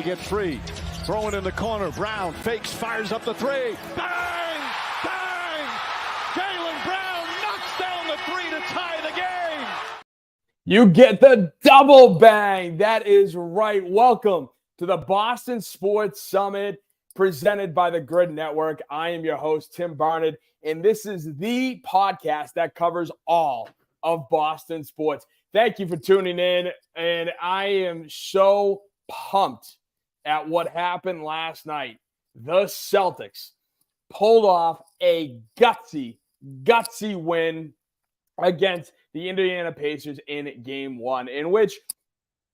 to get free. Throwing in the corner. Brown fakes, fires up the three. Bang! Bang! Jaylen Brown knocks down the three to tie the game. You get the double bang. That is right. Welcome to the Boston Sports Summit presented by the Grid Network. I am your host, Tim Barnett, and this is the podcast that covers all of Boston sports. Thank you for tuning in, and I am so pumped at what happened last night. The Celtics pulled off a gutsy win against the Indiana Pacers in Game 1, in which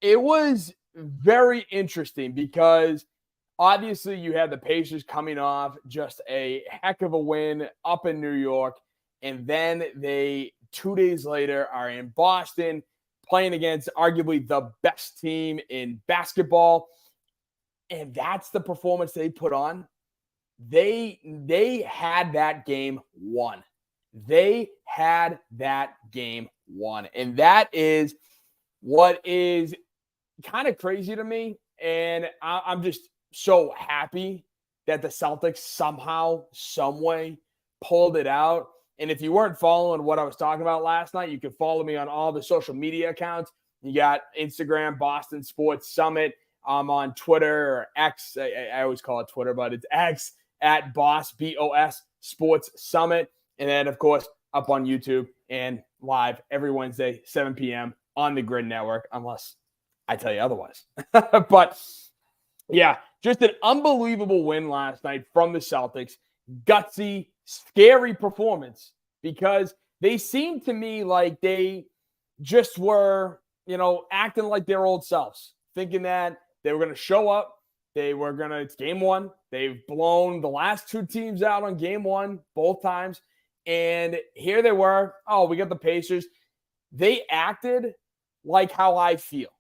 it was very interesting because obviously you had the Pacers coming off just a heck of a win up in New York, and then they 2 days later are in Boston playing against arguably the best team in basketball, and that's the performance they put on. They had that game won. They had that game won. And that is what is kind of crazy to me. And I'm just so happy that the Celtics somehow, some way pulled it out. And if you weren't following what I was talking about last night, you can follow me on all the social media accounts. You got Instagram, Boston Sports Summit. I'm on Twitter or X. I always call it Twitter, but it's X at Boss, B-O-S, Sports Summit. And then, of course, up on YouTube and live every Wednesday, 7 p.m. on the Grid Network, unless I tell you otherwise. But, yeah, just an unbelievable win last night from the Celtics. Gutsy, scary performance because they seemed to me like they just were, acting like their old selves, thinking that they were going to show up. It's Game 1. They've blown the last two teams out on Game 1 both times. And here they were. Oh, we got the Pacers. They acted like how I feel,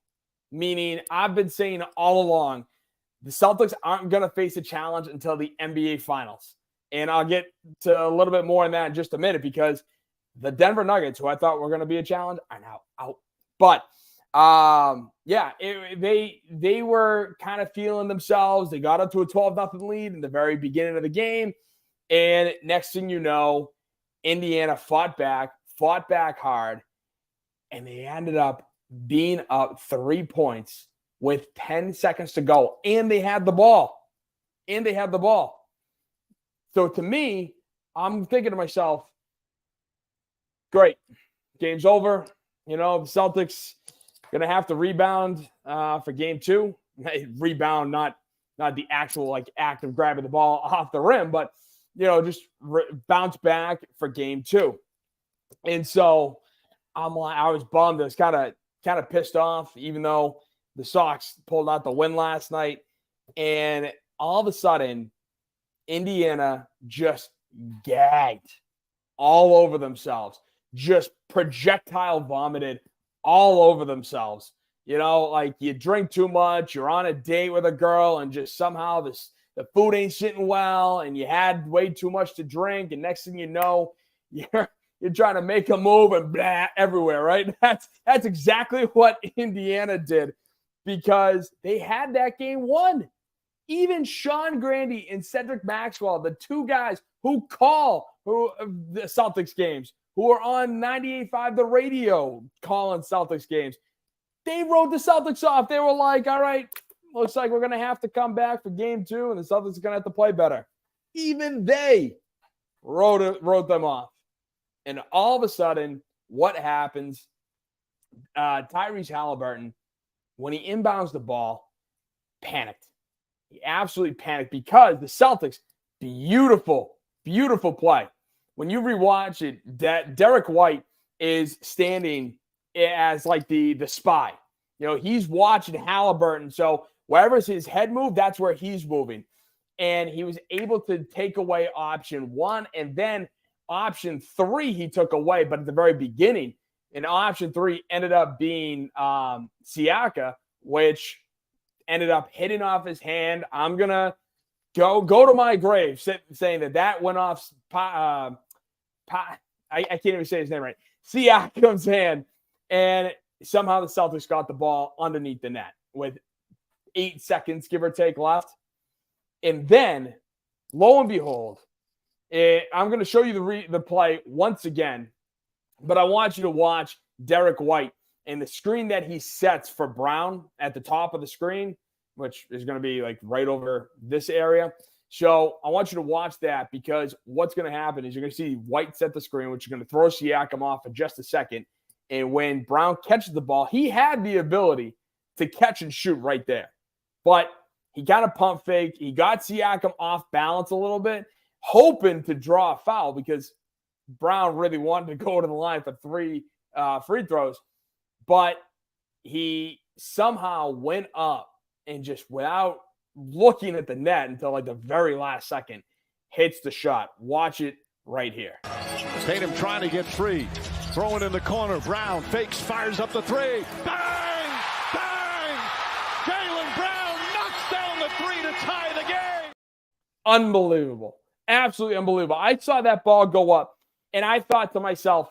meaning I've been saying all along, the Celtics aren't going to face a challenge until the NBA Finals. And I'll get to a little bit more on that in just a minute because the Denver Nuggets, who I thought were going to be a challenge, are now out. But, they were kind of feeling themselves. They got up to a 12-0 lead in the very beginning of the game. And next thing you know, Indiana fought back hard, and they ended up being up 3 points with 10 seconds to go. And they had the ball. So to me, I'm thinking to myself, great, game's over. The Celtics going to have to rebound for Game 2. Rebound, not the actual act of grabbing the ball off the rim, but just bounce back for Game 2. And so I was bummed. I was kind of pissed off, even though the Sox pulled out the win last night. And all of a sudden, Indiana just gagged all over themselves, just projectile vomited all over themselves. You drink too much, you're on a date with a girl, and just somehow the food ain't sitting well, and you had way too much to drink, and next thing you know, you're trying to make a move and blah everywhere, right? That's exactly what Indiana did because they had that game won. Even Sean Grandy and Cedric Maxwell, the two guys who call the Celtics games, who are on 98.5 the radio calling Celtics games, they wrote the Celtics off. They were like, all right, looks like we're going to have to come back for Game 2, and the Celtics are going to have to play better. Even they wrote them off. And all of a sudden, what happens? Tyrese Halliburton, when he inbounds the ball, panicked. He absolutely panicked because the Celtics, beautiful play. When you rewatch it, Derek White is standing as the spy. He's watching Halliburton. So wherever his head moved, that's where he's moving. And he was able to take away option 1, and then option 3 he took away, but at the very beginning. And option 3 ended up being Siaka, which ended up hitting off his hand. I'm going to go to my grave saying that went off. I can't even say his name right. Siakam's hand. And somehow the Celtics got the ball underneath the net with 8 seconds, give or take, left. And then, lo and behold, I'm going to show you the play once again, but I want you to watch Derek White and the screen that he sets for Brown at the top of the screen, which is going to be like right over this area. So I want you to watch that, because what's going to happen is you're going to see White set the screen, which is going to throw Siakam off in just a second. And when Brown catches the ball, he had the ability to catch and shoot right there. But he got a pump fake. He got Siakam off balance a little bit, hoping to draw a foul, because Brown really wanted to go to the line for 3 free throws. But he somehow went up and just, without looking at the net until like the very last second, hits the shot. Watch it right here. Tatum trying to get free. Throwing in the corner. Brown fakes, fires up the 3. Bang! Bang! Jaylen Brown knocks down the 3 to tie the game. Unbelievable. Absolutely unbelievable. I saw that ball go up, and I thought to myself,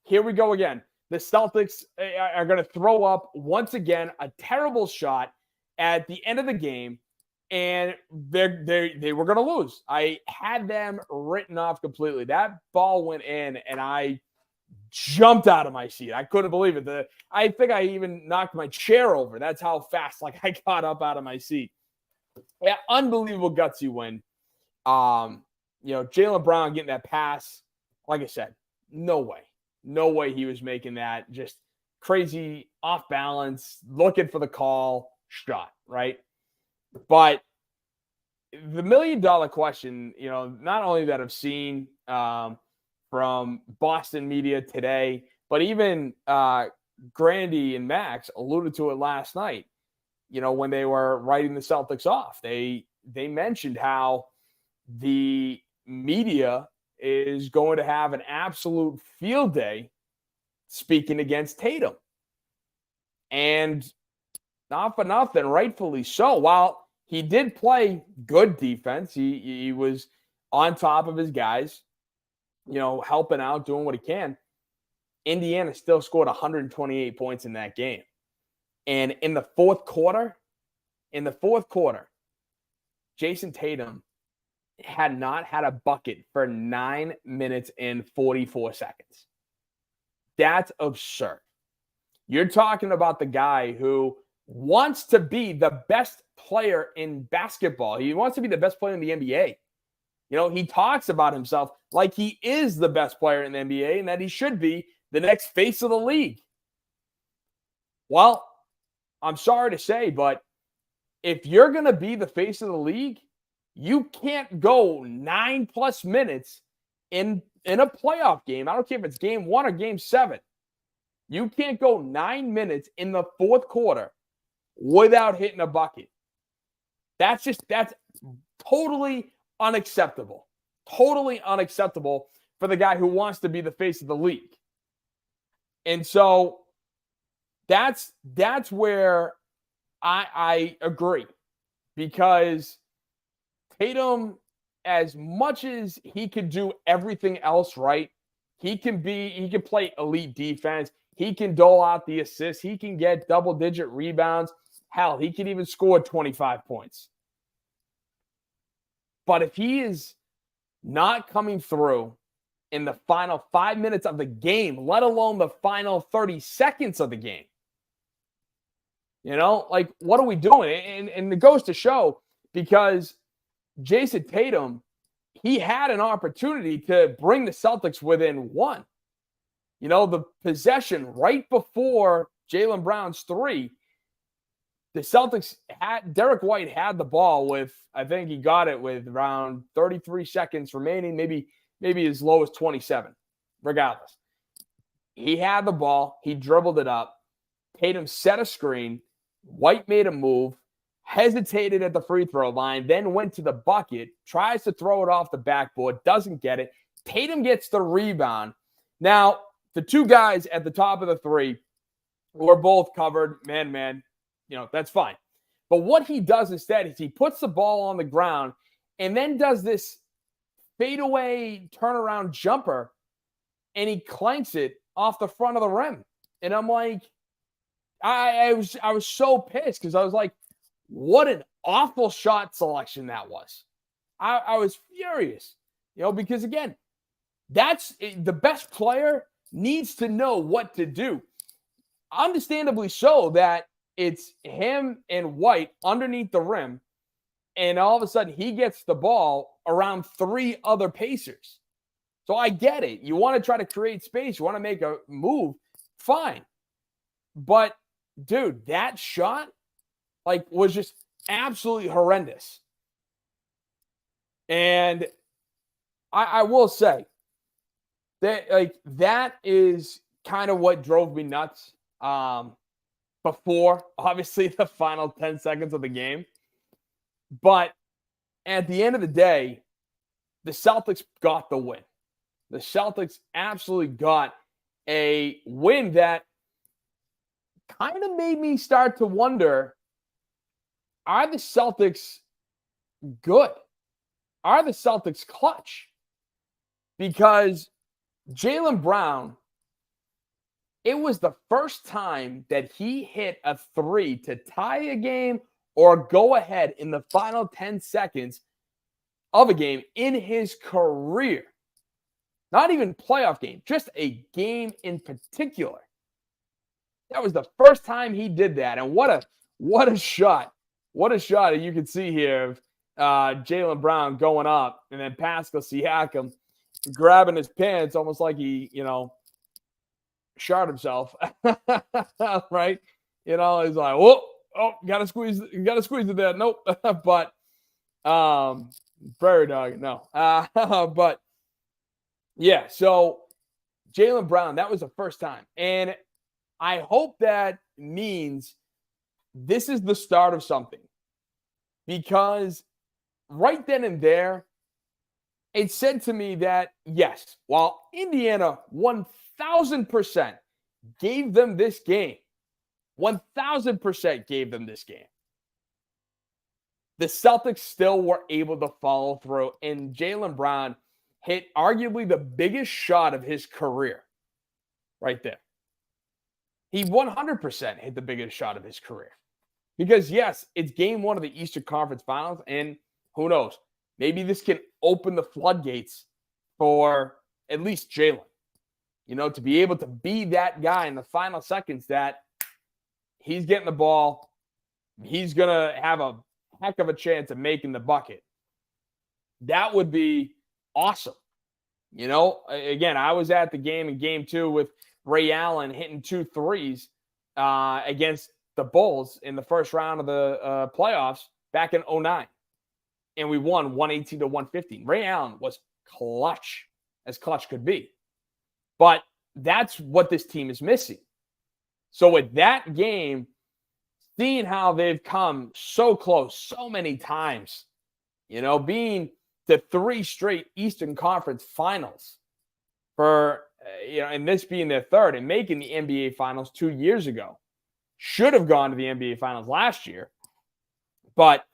here we go again. The Celtics are going to throw up once again a terrible shot at the end of the game, and they were going to lose. I had them written off completely. That ball went in, and I jumped out of my seat. I couldn't believe it. I think I even knocked my chair over. That's how fast I got up out of my seat. Yeah, unbelievable gutsy win. Jaylen Brown getting that pass, like I said, no way he was making that. Just crazy, off balance, looking for the call shot, right? But the $1 million question, not only that I've seen from Boston media today, but even Grandy and Max alluded to it last night, when they were writing the Celtics off. They mentioned how the media is going to have an absolute field day speaking against Tatum. And not for nothing, rightfully so. While he did play good defense, he was on top of his guys, helping out, doing what he can. Indiana still scored 128 points in that game. And in the fourth quarter, Jayson Tatum had not had a bucket for 9 minutes and 44 seconds. That's absurd. You're talking about the guy who wants to be the best player in basketball. He wants to be the best player in the NBA. He talks about himself like he is the best player in the NBA and that he should be the next face of the league. Well, I'm sorry to say, but if you're going to be the face of the league, you can't go 9+ minutes in a playoff game. I don't care if it's game 1 or game 7. You can't go 9 minutes in the fourth quarter without hitting a bucket. That's totally unacceptable. Totally unacceptable for the guy who wants to be the face of the league. And so that's where I agree, because Tatum, as much as he could do everything else right, he can play elite defense. He can dole out the assists. He can get double-digit rebounds. Hell, he can even score 25 points. But if he is not coming through in the final 5 minutes of the game, let alone the final 30 seconds of the game, what are we doing? And it goes to show, because Jayson Tatum, he had an opportunity to bring the Celtics within 1. The possession right before Jaylen Brown's 3, the Celtics Derek White had the ball with, I think he got it with around 33 seconds remaining, maybe as low as 27. Regardless, he had the ball. He dribbled it up. Tatum set a screen. White made a move, hesitated at the free throw line, then went to the bucket, tries to throw it off the backboard, doesn't get it. Tatum gets the rebound. Now, the two guys at the top of the 3 were both covered man. That's fine. But what he does instead is he puts the ball on the ground and then does this fadeaway turnaround jumper, and he clanks it off the front of the rim. And I'm like, I was so pissed, because I was like, what an awful shot selection that was. I was furious, because again, that's the best player needs to know what to do. Understandably so that it's him and White underneath the rim, and all of a sudden he gets the ball around 3 other Pacers. So I get it. You want to try to create space. You want to make a move. Fine. But, dude, that shot, was just absolutely horrendous. And I will say that, that is kind of what drove me nuts before, obviously, the final 10 seconds of the game. But at the end of the day, the Celtics got the win. The Celtics absolutely got a win that kind of made me start to wonder, are the Celtics good? Are the Celtics clutch? Because Jaylen Brown, it was the first time that he hit a 3 to tie a game or go ahead in the final 10 seconds of a game in his career. Not even playoff game, just a game in particular. That was the first time he did that. And what a shot. What a shot you can see here of Jaylen Brown going up and then Pascal Siakam grabbing his pants almost like he, shot himself. Right? He's like, whoa, gotta squeeze it there. Nope. But prairie dog, no. But yeah, so Jaylen Brown, that was the first time. And I hope that means this is the start of something. Because right then and there, it said to me that, yes, while Indiana 1,000% gave them this game, 1,000% gave them this game, the Celtics still were able to follow through. And Jaylen Brown hit arguably the biggest shot of his career right there. He 100% hit the biggest shot of his career. Because, yes, it's game 1 of the Eastern Conference Finals, and who knows, maybe this can open the floodgates for at least Jaylen, to be able to be that guy in the final seconds that he's getting the ball, he's going to have a heck of a chance of making the bucket. That would be awesome. Again, I was at the game in game 2 with Ray Allen hitting 2 threes against the Bulls in the first round of the playoffs back in 2009. And we won 118 to 115. Ray Allen was clutch, as clutch could be. But that's what this team is missing. So with that game, seeing how they've come so close so many times, being to 3 straight Eastern Conference Finals for, and this being their third, and making the NBA Finals 2 years ago. Should have gone to the NBA Finals last year. But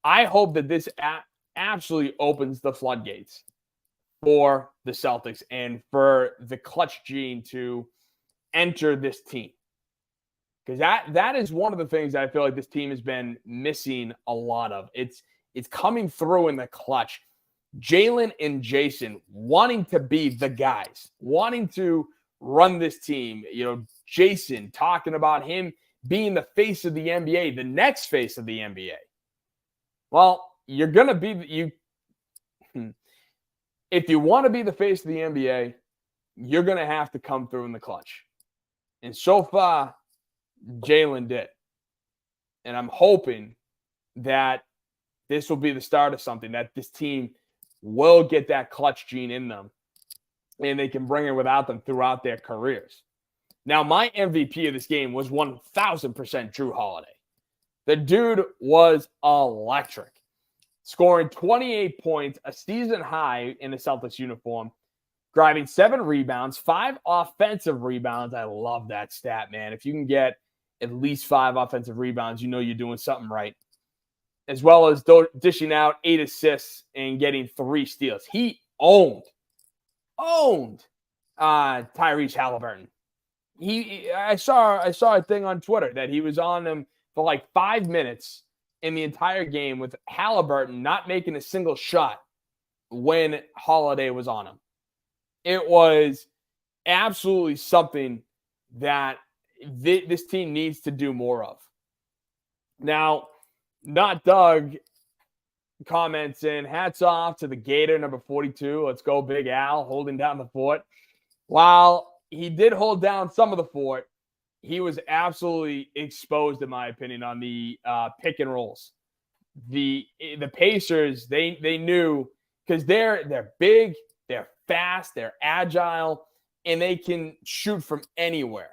I hope that this absolutely opens the floodgates for the Celtics and for the clutch gene to enter this team. Because that is one of the things that I feel like this team has been missing a lot of. It's coming through in the clutch. Jaylen and Jayson wanting to be the guys, wanting to run this team. Jayson talking about him being the face of the NBA, the next face of the NBA. Well, you're going to be if you want to be the face of the NBA, you're going to have to come through in the clutch. And so far, Jaylen did. And I'm hoping that this will be the start of something, that this team will get that clutch gene in them and they can bring it without them throughout their careers. Now, my MVP of this game was 1,000% Jrue Holiday. The dude was electric, scoring 28 points, a season high in the Celtics uniform, grabbing 7 rebounds, 5 offensive rebounds. I love that stat, man. If you can get at least 5 offensive rebounds, you're doing something right. As well as dishing out 8 assists and getting 3 steals. He owned Tyrese Halliburton. I saw a thing on Twitter that he was on him for like 5 minutes in the entire game with Halliburton not making a single shot when Holiday was on him. It was absolutely something that this team needs to do more of. Now, Not Doug comments in, hats off to the Gator, number 42. Let's go, Big Al, holding down the fort. While he did hold down some of the fort, he was absolutely exposed, in my opinion, on the pick and rolls. The Pacers, they knew, because they're big, they're fast, they're agile, and they can shoot from anywhere.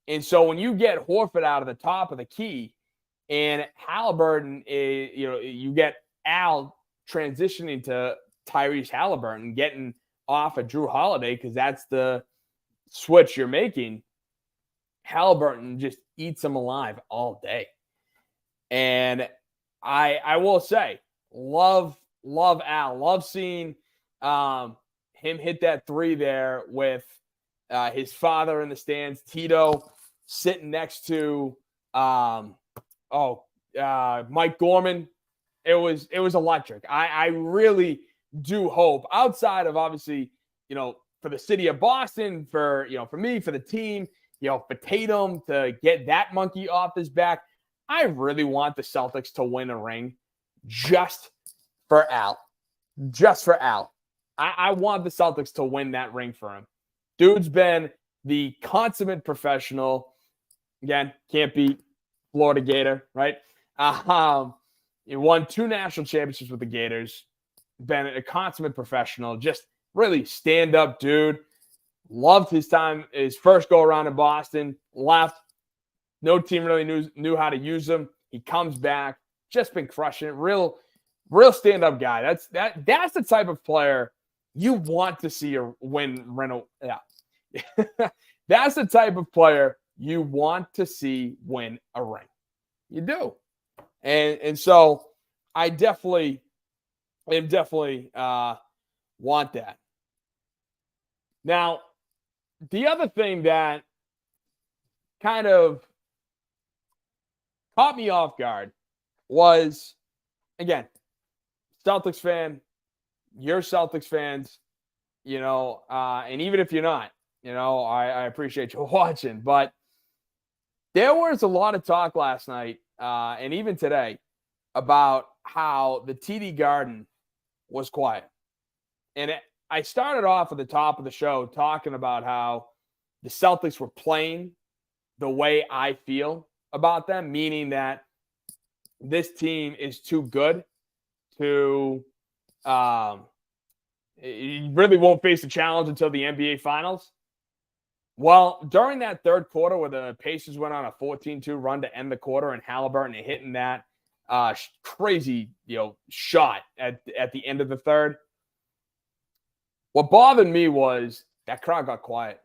And so when you get Horford out of the top of the key, and Halliburton, you get Al transitioning to Tyrese Halliburton, getting off of Drew Holiday, because that's the switch you're making. Halliburton just eats him alive all day. And I will say, love Al. Love seeing him hit that three there with his father in the stands, Tito sitting next to Mike Gorman. It was electric. I really do hope, outside of obviously, for the city of Boston, for me, for the team, for Tatum to get that monkey off his back, I really want the Celtics to win a ring just for Al. Just for Al. I want the Celtics to win that ring for him. Dude's been the consummate professional. Again, can't beat Florida Gator, right? He won 2 national championships with the Gators. Been a consummate professional. Just really stand-up dude. Loved his time, his first go-around in Boston. Left. No team really knew how to use him. He comes back. Just been crushing it. Real stand-up guy. That's the type of player you want to see win. Yeah. That's the type of player you want to see win a ring. You do. And so I definitely want that. Now, the other thing that kind of caught me off guard was, again, Celtics fan, you're Celtics fans, and even if you're not, I appreciate you watching, but there was a lot of talk last night and even today about how the TD Garden was quiet. And I started off at the top of the show talking about how the Celtics were playing the way I feel about them, meaning that this team is too good to it really won't face a challenge until the NBA Finals. Well, during that third quarter where the Pacers went on a 14-2 run to end the quarter, and Halliburton hitting that crazy shot at the end of the third, what bothered me was that crowd got quiet.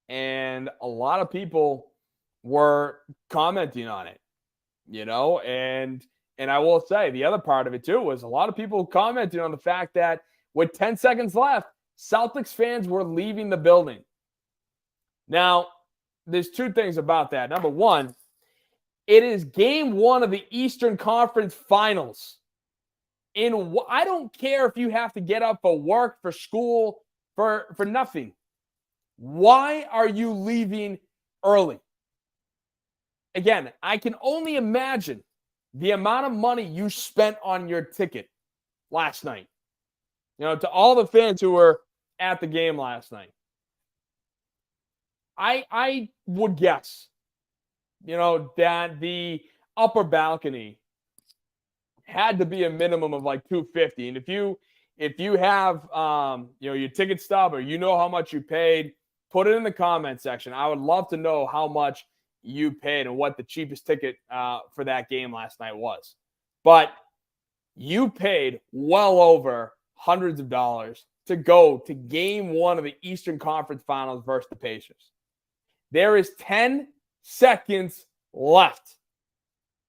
And a lot of people were commenting on it, and I will say the other part of it too was a lot of people commenting on the fact that with 10 seconds left, Celtics fans were leaving the building. Now, there's 2 things about that. Number one, it is game 1 of the Eastern Conference Finals. I don't care if you have to get up for work, for school, for nothing. Why are you leaving early? Again, I can only imagine the amount of money you spent on your ticket last night. To all the fans who were at the game last night. I would guess, that the upper balcony had to be a minimum of like $250. And if you have your ticket stub, or how much you paid, put it in the comment section. I would love to know how much you paid and what the cheapest ticket for that game last night was. But you paid well over hundreds of dollars to go to game 1 of the Eastern Conference Finals versus the Pacers. There is 10 seconds left.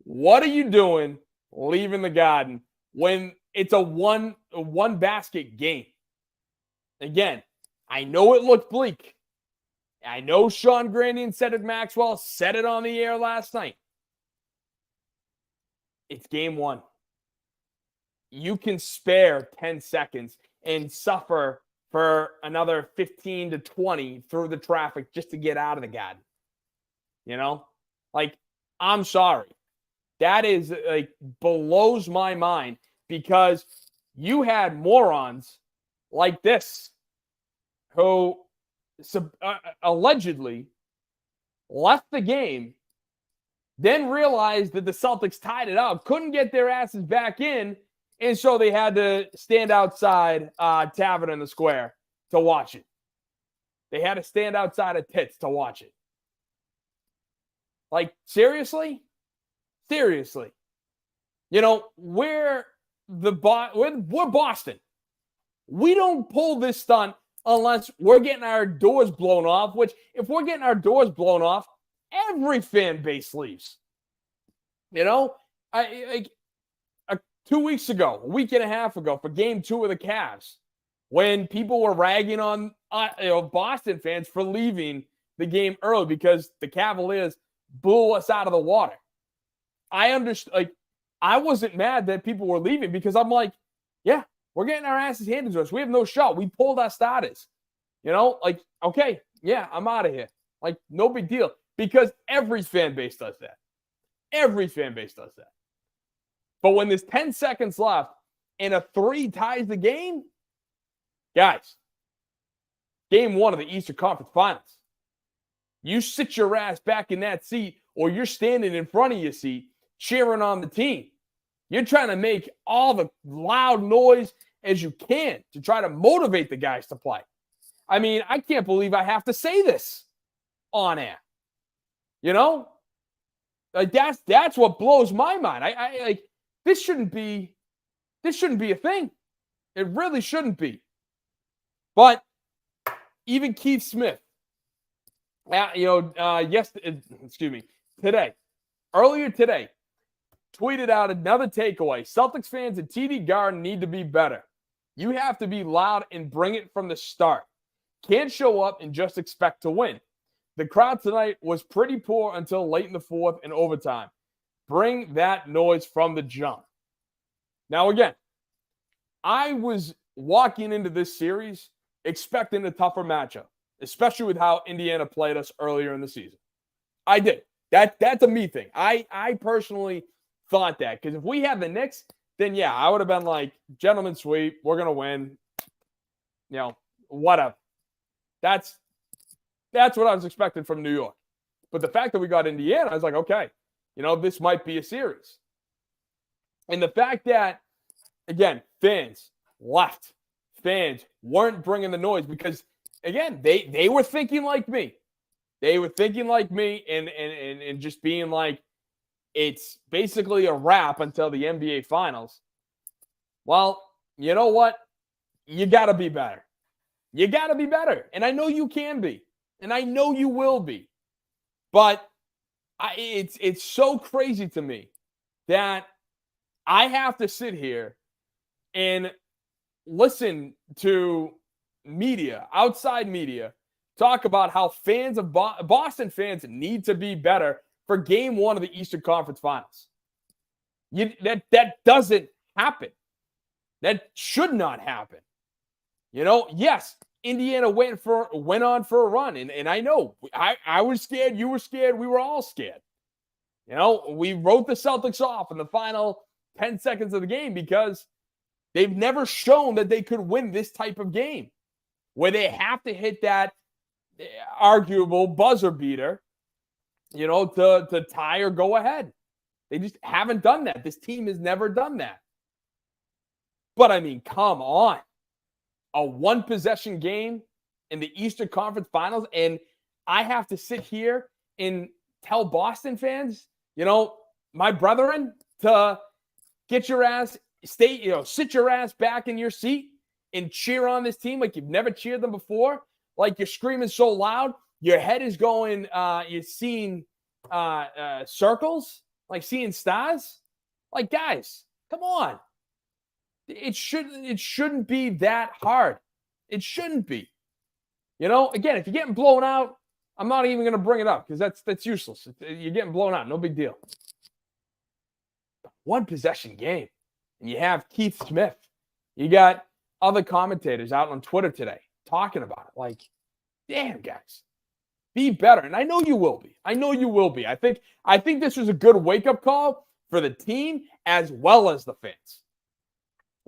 What are you doing leaving the Garden when it's a one basket game? Again, I know it looked bleak. I know Sean Grandy and Cedric Maxwell said it on the air last night. It's game one. You can spare 10 seconds and suffer for another 15 to 20 through the traffic just to get out of the garden. You know? Like, I'm sorry. That is, like, blows my mind because you had morons like this who allegedly left the game, then realized that the Celtics tied it up, couldn't get their asses back in, and so they had to stand outside Tavern in the Square to watch it. They had to stand outside of Tits to watch it. Like, seriously? Seriously. You know, we're Boston. We don't pull this stunt unless we're getting our doors blown off, which if we're getting our doors blown off, every fan base leaves. You know, 2 weeks ago, a week and a half ago for game 2 of the Cavs, when people were ragging on Boston fans for leaving the game early because the Cavaliers blew us out of the water. I understand. Like, I wasn't mad that people were leaving because I'm like, yeah, we're getting our asses handed to us. We have no shot. We pulled our starters. You know, like, okay, yeah, I'm out of here. Like, no big deal. Because every fan base does that. Every fan base does that. But when there's 10 seconds left and a 3 ties the game, guys, game 1 of the Eastern Conference Finals, you sit your ass back in that seat or you're standing in front of your seat cheering on the team. You're trying to make all the loud noise as you can to try to motivate the guys to play. I mean, I can't believe I have to say this on air. You know? Like, that's what blows my mind. I like, this shouldn't be a thing. It really shouldn't be. But even Keith Smith, earlier today, tweeted out another takeaway. Celtics fans at TD Garden need to be better. You have to be loud and bring it from the start. Can't show up and just expect to win. The crowd tonight was pretty poor until late in the fourth and overtime. Bring that noise from the jump. Now, again, I was walking into this series expecting a tougher matchup, especially with how Indiana played us earlier in the season. I did. That's a me thing. I personally thought that because if we had the Knicks, then yeah, I would have been like, gentlemen sweep, we're going to win. You know, whatever. That's what I was expecting from New York. But the fact that we got Indiana, I was like, okay, you know, this might be a series. And the fact that, again, fans left. Fans weren't bringing the noise because, again, they were thinking like me. They were thinking like me and just being like, it's basically a wrap until the NBA Finals. Well, you know what? You got to be better. You got to be better. And I know you can be. And I know you will be. But it's so crazy to me that I have to sit here and listen to media, outside media, talk about how fans of Boston fans need to be better for game 1 of the Eastern Conference Finals. That doesn't happen. That should not happen. You know, yes, Indiana went on for a run. And I know I was scared. You were scared. We were all scared. You know, we wrote the Celtics off in the final 10 seconds of the game because they've never shown that they could win this type of game where they have to hit that arguable buzzer beater, you know, to tie or go ahead. They just haven't done that. This team has never done that. But I mean, come on. A 1-possession game in the Eastern Conference Finals, and I have to sit here and tell Boston fans, you know, my brethren, to get your ass, sit your ass back in your seat and cheer on this team like you've never cheered them before, like you're screaming so loud, your head is going, you're seeing circles, like seeing stars. Like, guys, come on. It shouldn't be that hard. It shouldn't be. You know, again, if you're getting blown out, I'm not even going to bring it up because that's useless. You're getting blown out. No big deal. One possession game. And you have Keith Smith. You got other commentators out on Twitter today talking about it. Like, damn, guys, be better. And I know you will be. I think this was a good wake-up call for the team as well as the fans.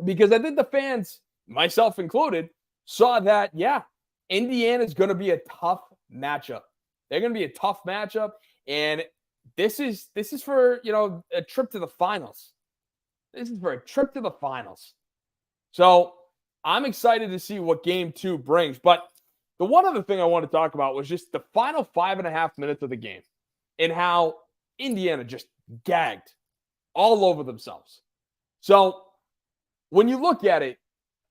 Because I think the fans, myself included, saw that, yeah, Indiana's going to be a tough matchup. They're going to be a tough matchup. And this is for, a trip to the finals. This is for a trip to the finals. So I'm excited to see what game 2 brings. But the one other thing I want to talk about was just the final 5.5 minutes of the game and how Indiana just gagged all over themselves. So when you look at it,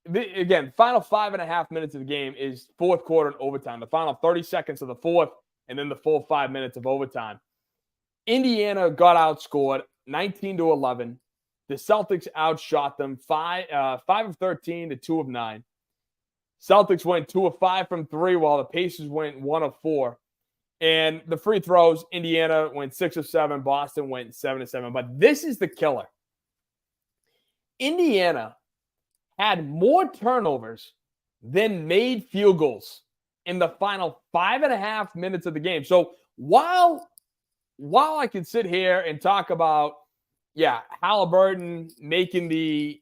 again, final 5.5 minutes of the game is fourth quarter and overtime. The final 30 seconds of the fourth and then the full 5 minutes of overtime. Indiana got outscored 19-11. The Celtics outshot them 5 of 13 to 2 of 9. Celtics went 2 of 5 from 3, while the Pacers went 1 of 4. And the free throws, Indiana went 6 of 7. Boston went 7 of 7. But this is the killer. Indiana had more turnovers than made field goals in the final 5.5 minutes of the game. So while I can sit here and talk about, Halliburton making the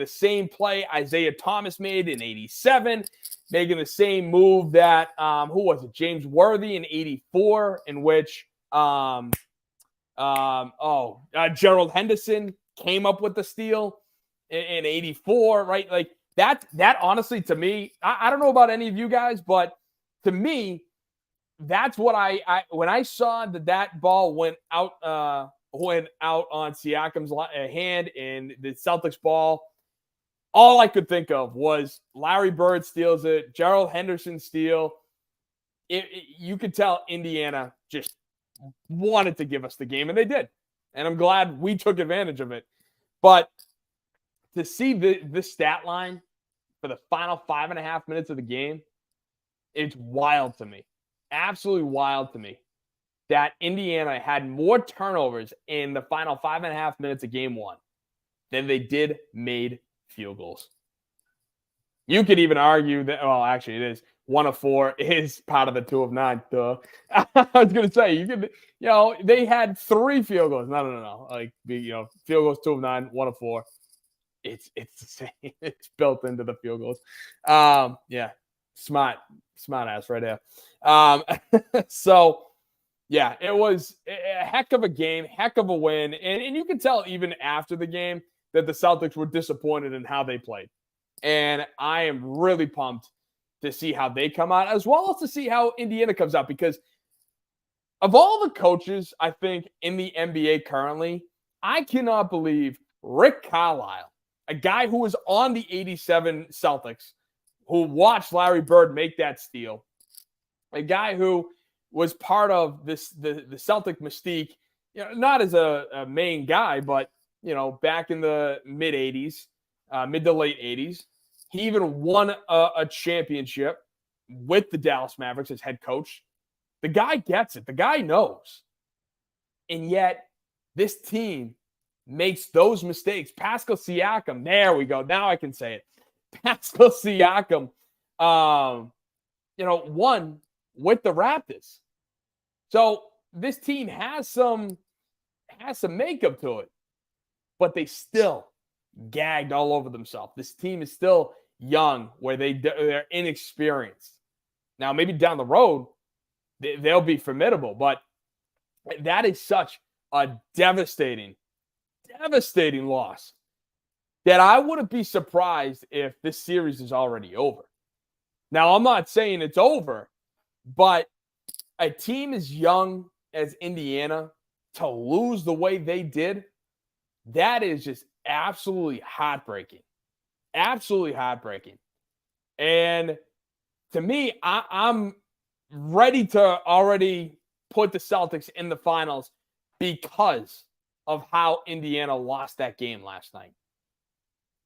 same play Isaiah Thomas made in 87, making the same move that who was it? James Worthy in 84, in which Gerald Henderson came up with the steal in 84, right? Like that honestly, to me, I don't know about any of you guys, but to me, that's what when I saw that ball went out on Siakam's hand and the Celtics ball, all I could think of was Larry Bird steals it, Gerald Henderson steal. You could tell Indiana just wanted to give us the game, and they did. And I'm glad we took advantage of it. But to see this stat line for the final 5.5 minutes of the game, it's wild to me. Absolutely wild to me that Indiana had more turnovers in the final 5.5 minutes of game 1 than they did made field goals. You could even argue that, well, actually it is 1 of 4 is part of the 2 of 9. Duh. I was going to say, they had 3 field goals. No. Like, field goals 2 of 9, 1 of 4. It's the same. It's built into the field goals. Smart ass right there. So, yeah, it was a heck of a game, heck of a win. And you can tell even after the game that the Celtics were disappointed in how they played. And I am really pumped to see how they come out, as well as to see how Indiana comes out. Because of all the coaches, I think, in the NBA currently, I cannot believe Rick Carlisle, a guy who was on the 87 Celtics, who watched Larry Bird make that steal, a guy who was part of the Celtic mystique, not as a main guy, but, back in the mid to late 80s. He even won a championship with the Dallas Mavericks as head coach. The guy gets it. The guy knows. And yet, this team makes those mistakes. Pascal Siakam, there we go. Now I can say it. Pascal Siakam, won with the Raptors. So this team has some makeup to it, but they still gagged all over themselves. This team is still young, where they're inexperienced. Now, maybe down the road, they'll be formidable, but that is such a devastating loss that I wouldn't be surprised if this series is already over. Now, I'm not saying it's over, but a team as young as Indiana to lose the way they did, that is just absolutely heartbreaking. Absolutely heartbreaking. And to me, I'm ready to already put the Celtics in the finals because of how Indiana lost that game last night.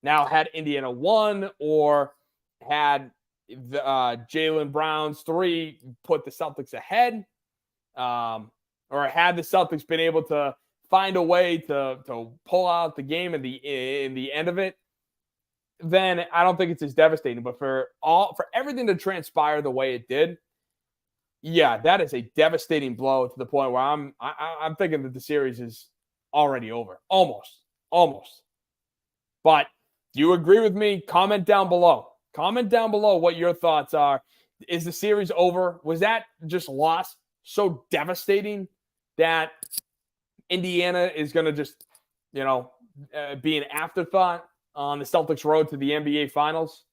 Now, had Indiana won or had, Jaylen Brown's three put the Celtics ahead, or had the Celtics been able to find a way to pull out the game in the end of it, then I don't think it's as devastating. But for everything to transpire the way it did, yeah, that is a devastating blow to the point where I'm thinking that the series is already over, almost. But do you agree with me? Comment down below. Comment down below what your thoughts are. Is the series over? Was that just loss so devastating that Indiana is going to just, be an afterthought on the Celtics' road to the NBA Finals?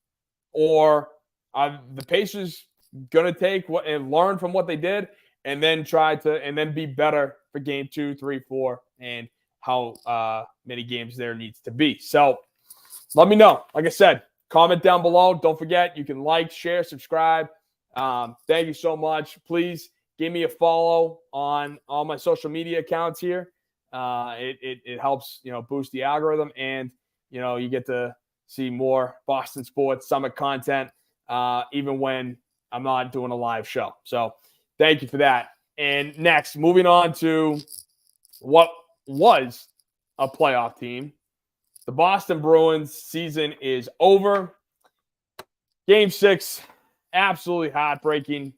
Or are the Pacers going to take what and learn from what they did and then be better for game 2, 3, 4, and how many games there needs to be? So let me know. Like I said, comment down below. Don't forget, you can like, share, subscribe. Thank you so much. Please give me a follow on all my social media accounts here. It helps, boost the algorithm, and, you get to see more Boston Sports Summit content, even when I'm not doing a live show. So thank you for that. And next, moving on to what was a playoff team. The Boston Bruins season is over. Game 6, absolutely heartbreaking.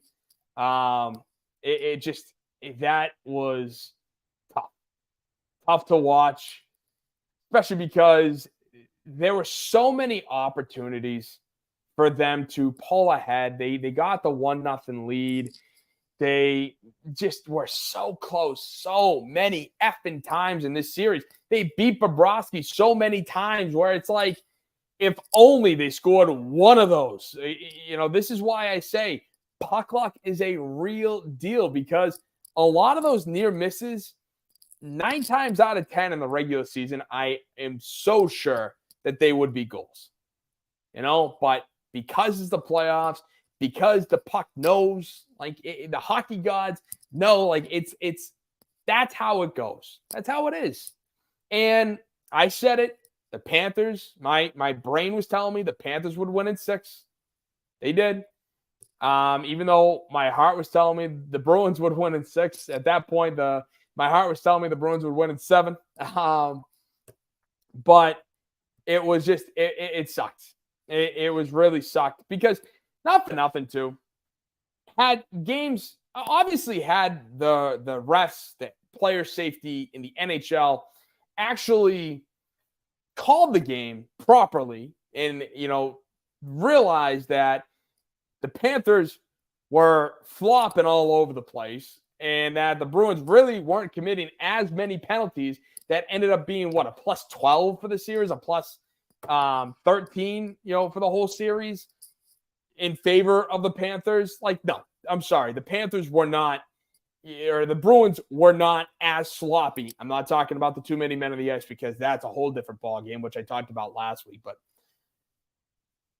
That was tough to watch, especially because there were so many opportunities for them to pull ahead. They got the 1-0 lead. They just were so close so many effing times in this series. They beat Bobrovsky so many times where it's like, if only they scored one of those. This is why I say puck luck is a real deal, because a lot of those near misses, 9 times out of 10 in the regular season, I am so sure that they would be goals. But because it's the playoffs, because the puck knows, the hockey gods know, that's how it goes. That's how it is. And I said it, the Panthers, my brain was telling me the Panthers would win in 6. They did. Even though my heart was telling me the Bruins would win in 6. At that point, my heart was telling me the Bruins would win in 7. But it was just, it sucked. It was really sucked, because not for nothing too. Had games, obviously had the refs, the player safety in the NHL actually called the game properly and, realized that the Panthers were flopping all over the place and that the Bruins really weren't committing as many penalties, that ended up being a plus 12 for the series, a plus 13, for the whole series in favor of the Panthers. No, I'm sorry. The Panthers were not, or the Bruins were not as sloppy. I'm not talking about the too many men on the ice, because that's a whole different ballgame, which I talked about last week. But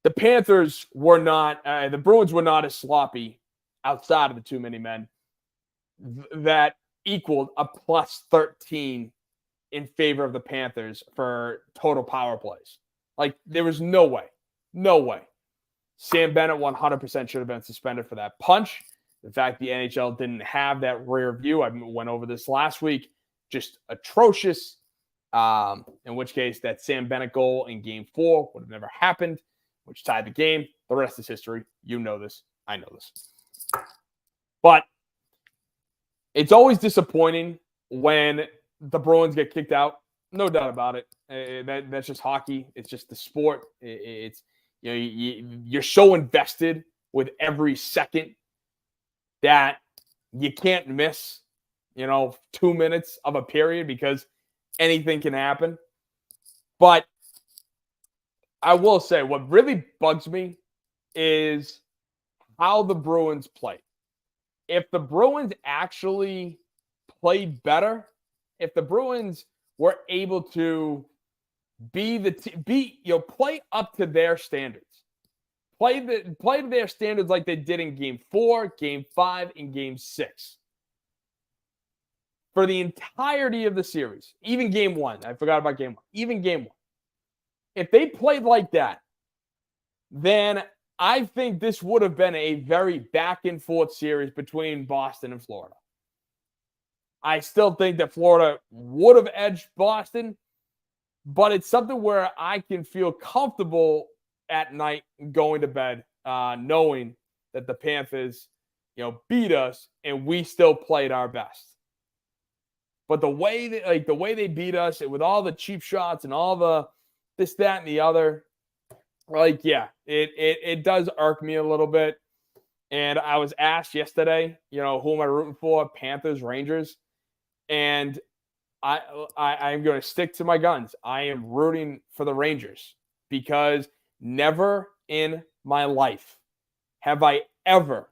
the Panthers were not, the Bruins were not as sloppy outside of the too many men. That equaled a plus 13 in favor of the Panthers for total power plays. There was no way. Sam Bennett 100% should have been suspended for that punch. In fact, the NHL didn't have that rear view. I went over this last week. Just atrocious. In which case, that Sam Bennett goal in Game 4 would have never happened, which tied the game. The rest is history. You know this. I know this. But it's always disappointing when the Bruins get kicked out. No doubt about it. That's just hockey. It's just the sport. It's you're so invested with every second that you can't miss, 2 minutes of a period, because anything can happen. But I will say, what really bugs me is how the Bruins played. If the Bruins actually played better, if the Bruins were able to play up to their standards, play to their standards like they did in Game 4, Game 5, and Game 6, for the entirety of the series, even Game 1. I forgot about Game 1. Even Game 1. If they played like that, then I think this would have been a very back and forth series between Boston and Florida. I still think that Florida would have edged Boston, but it's something where I can feel comfortable at night going to bed, knowing that the Panthers, beat us and we still played our best. But the way they beat us with all the cheap shots and all the this, that, and the other, it does irk me a little bit. And I was asked yesterday, who am I rooting for? Panthers, Rangers. And I'm going to stick to my guns. I am rooting for the Rangers because never in my life have I ever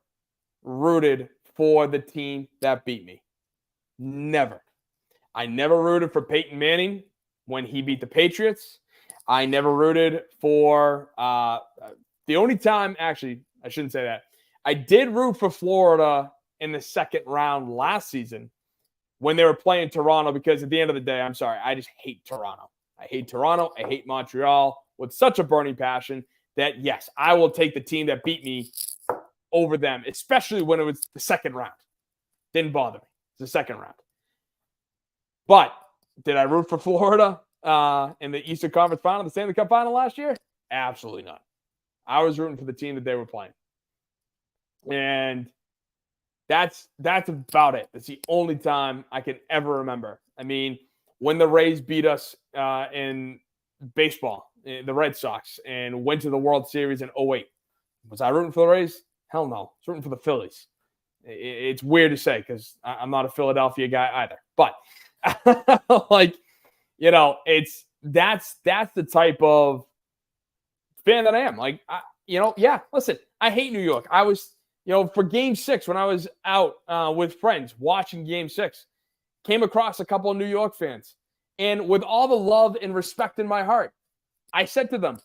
rooted for the team that beat me. Never. I never rooted for Peyton Manning when he beat the Patriots. I never rooted for the only time, actually, I shouldn't say that. I did root for Florida in the second round last season when they were playing Toronto because at the end of the day, I'm sorry, I just hate Toronto. I hate Toronto. I hate Montreal with such a burning passion that, yes, I will take the team that beat me over them, especially when it was the second round. Didn't bother me. It's the second round. But did I root for Florida in the Eastern Conference Final, the Stanley Cup Final last year? Absolutely not. I was rooting for the team that they were playing. And that's about it. That's the only time I can ever remember. I mean, when the Rays beat us in baseball, the Red Sox, and went to the World Series in 2008. Was I rooting for the Rays? Hell no. I was rooting for the Phillies. It's weird to say because I'm not a Philadelphia guy either. But, that's the type of fan that I am. Listen, I hate New York. I was, for Game 6, when I was out with friends watching Game 6, came across a couple of New York fans. And with all the love and respect in my heart, I said to them,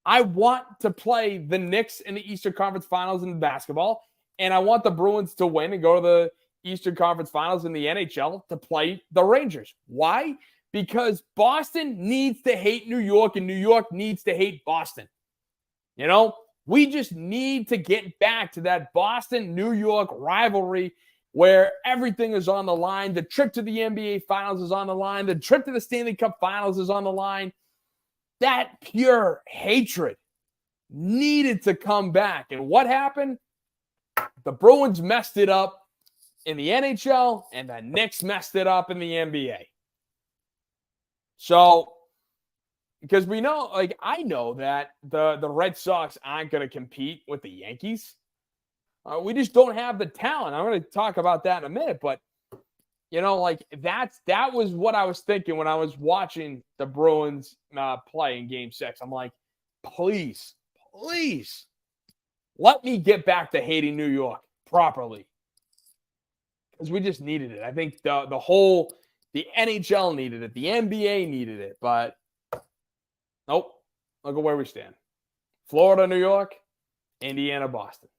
I want to play the Knicks in the Eastern Conference Finals in basketball, and I want the Bruins to win and go to the Eastern Conference Finals in the NHL to play the Rangers. Why? Because Boston needs to hate New York, and New York needs to hate Boston. We just need to get back to that Boston-New York rivalry where everything is on the line. The trip to the NBA Finals is on the line. The trip to the Stanley Cup Finals is on the line. That pure hatred needed to come back. And what happened? The Bruins messed it up in the NHL, and the Knicks messed it up in the NBA. So, because we know, I know that the Red Sox aren't going to compete with the Yankees. We just don't have the talent. I'm going to talk about that in a minute, but that was what I was thinking when I was watching the Bruins play in Game 6. I'm like, please, let me get back to hating New York properly, because we just needed it. I think the NHL needed it, the NBA needed it, but nope. Look at where we stand: Florida, New York, Indiana, Boston.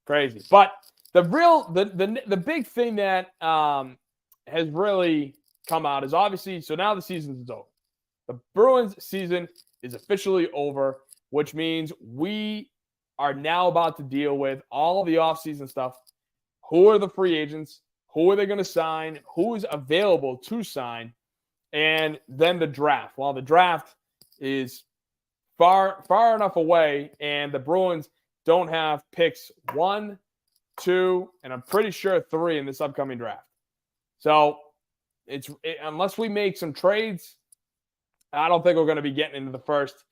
Crazy, but the big thing that has really come out is obviously, so now the season is over. The Bruins season is officially over, which means we are now about to deal with all of the offseason stuff. Who are the free agents? Who are they going to sign? Who is available to sign? And then the draft. Well, the draft is far enough away, and the Bruins don't have picks 1, 2, and I'm pretty sure 3 in this upcoming draft. So unless we make some trades, I don't think we're going to be getting into the first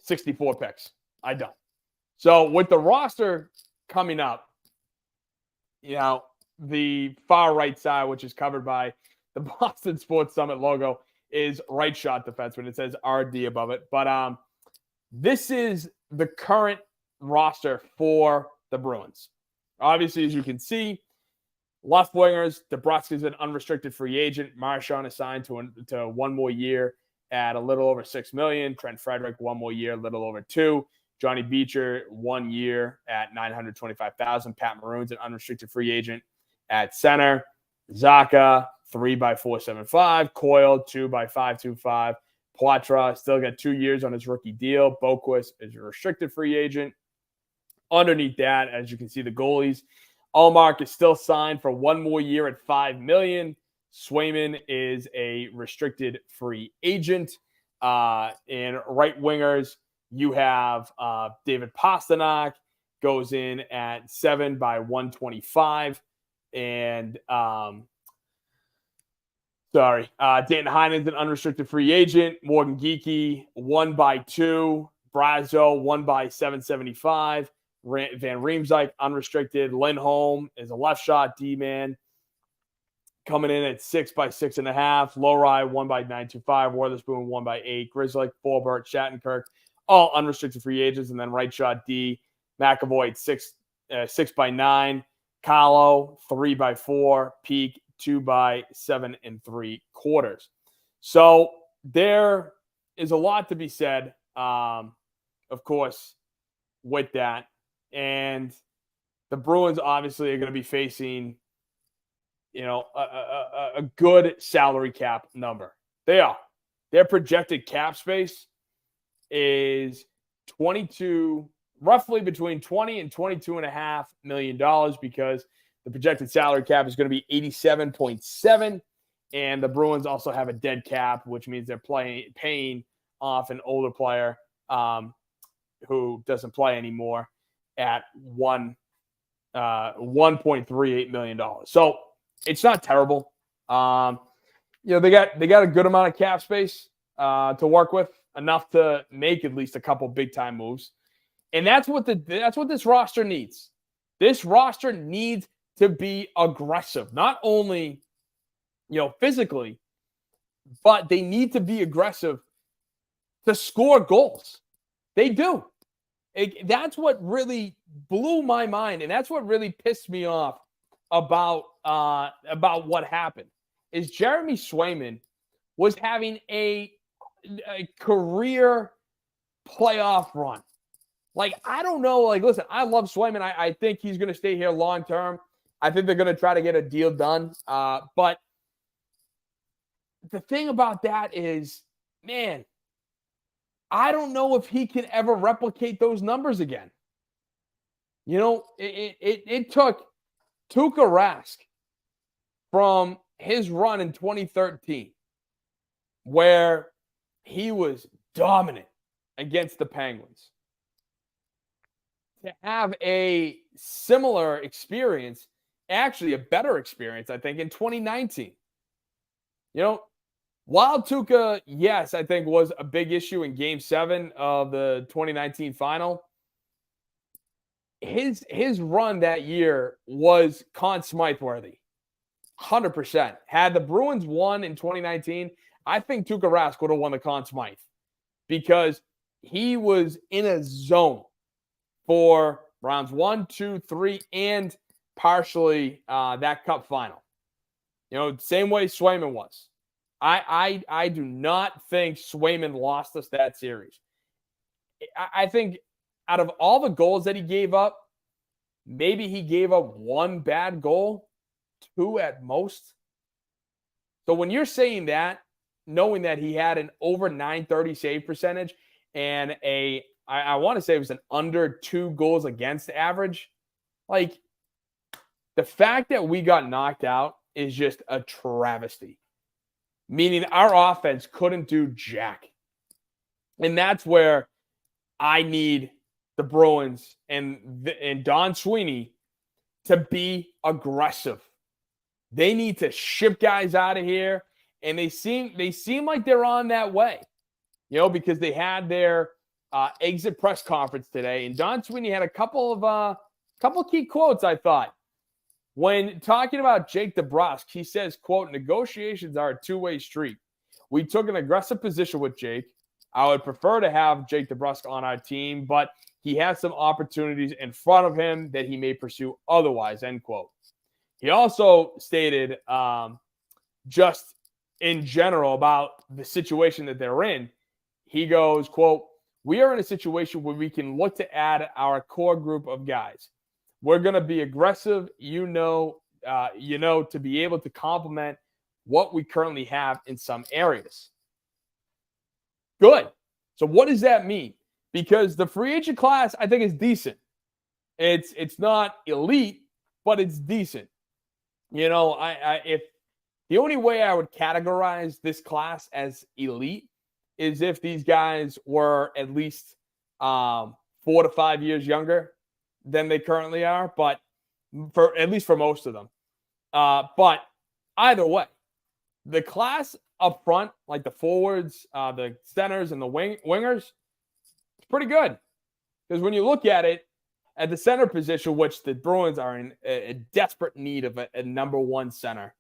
64 picks. I don't. So with the roster coming up, the far right side, which is covered by the Boston Sports Summit logo, is right shot defenseman. It says RD above it. But this is the current roster for the Bruins. Obviously, as you can see, left wingers, DeBrusk's an unrestricted free agent. Marchand is signed to 1 more year at a little over $6 million. Trent Frederick, 1 more year, a little over $2 million. Johnny Beecher, 1 year at $925,000. Pat Maroon's an unrestricted free agent at center. Zaka, 3 by $475. Coyle, 2 by $525. Poitras still got 2 years on his rookie deal. Boquist is a restricted free agent. Underneath that, as you can see, the goalies. Allmark is still signed for 1 more year at $5 million. Swayman is a restricted free agent. And right wingers, you have David Pastrnak goes in at 7 by 125. And Danton Heinen's an unrestricted free agent. Morgan Geekie, 1 by 2. Brazo, 1 by 775. Van Riemsdyk, unrestricted. Lindholm is a left shot D-man. Coming in at 6 by 6.5. Lowry, 1 by 925. Witherspoon, 1 by 8. Grizzly, Forbert, Shattenkirk, all unrestricted free agents. And then right shot D. McAvoy, 6 by 9. Carlo, 3 by 4. Peak, 2 by 7 3/4. So there is a lot to be said, of course, with that. And the Bruins obviously are going to be facing, a good salary cap number. They are. Their projected cap space is roughly between $20 and $22.5 million, because the projected salary cap is going to be 87.7, and the Bruins also have a dead cap, which means they're paying off an older player who doesn't play anymore at $1.38 million. So it's not terrible. They got a good amount of cap space to work with, enough to make at least a couple big time moves, and that's what this roster needs. This roster needs to be aggressive, not only physically, but they need to be aggressive to score goals. They do. That's what really blew my mind, and that's what really pissed me off about what happened. Is Jeremy Swayman was having a career playoff run. I don't know. Listen, I love Swayman. I think he's going to stay here long term. I think they're going to try to get a deal done. But the thing about that is, man, I don't know if he can ever replicate those numbers again. It took Tuukka Rask from his run in 2013, where he was dominant against the Penguins, to have a similar experience, actually a better experience, I think, in 2019. While Tuukka, yes, I think was a big issue in Game 7 of the 2019 final, his run that year was Conn Smythe worthy, 100%. Had the Bruins won in 2019, I think Tuukka Rask would have won the Conn Smythe, because he was in a zone for rounds 1, 2, 3, and partially that Cup final. Same way Swayman was. I do not think Swayman lost us that series. I think out of all the goals that he gave up, maybe he gave up 1 bad goal, 2 at most. So when you're saying that, knowing that he had an over 930 save percentage and I want to say it was an under 2 goals against average, the fact that we got knocked out is just a travesty. Meaning our offense couldn't do jack. And that's where I need the Bruins and Don Sweeney to be aggressive. They need to ship guys out of here, and they seem like they're on that way. Because they had their exit press conference today, and Don Sweeney had a couple key quotes, I thought. When talking about Jake DeBrusk, he says, quote, "Negotiations are a two-way street. We took an aggressive position with Jake. I would prefer to have Jake DeBrusk on our team, but he has some opportunities in front of him that he may pursue otherwise," end quote. He also stated just in general about the situation that they're in. He goes, quote, "We are in a situation where we can look to add our core group of guys. We're going to be aggressive, to be able to complement what we currently have in some areas." Good. So what does that mean? Because the free agent class, I think, is decent. It's not elite, but it's decent. If the only way I would categorize this class as elite is if these guys were at least 4 to 5 years younger than they currently are, but at least for most of them. But either way, the class up front, like the forwards, the centers, and the wingers, it's pretty good. Because when you look at it, at the center position, which the Bruins are in a desperate need of a number one center,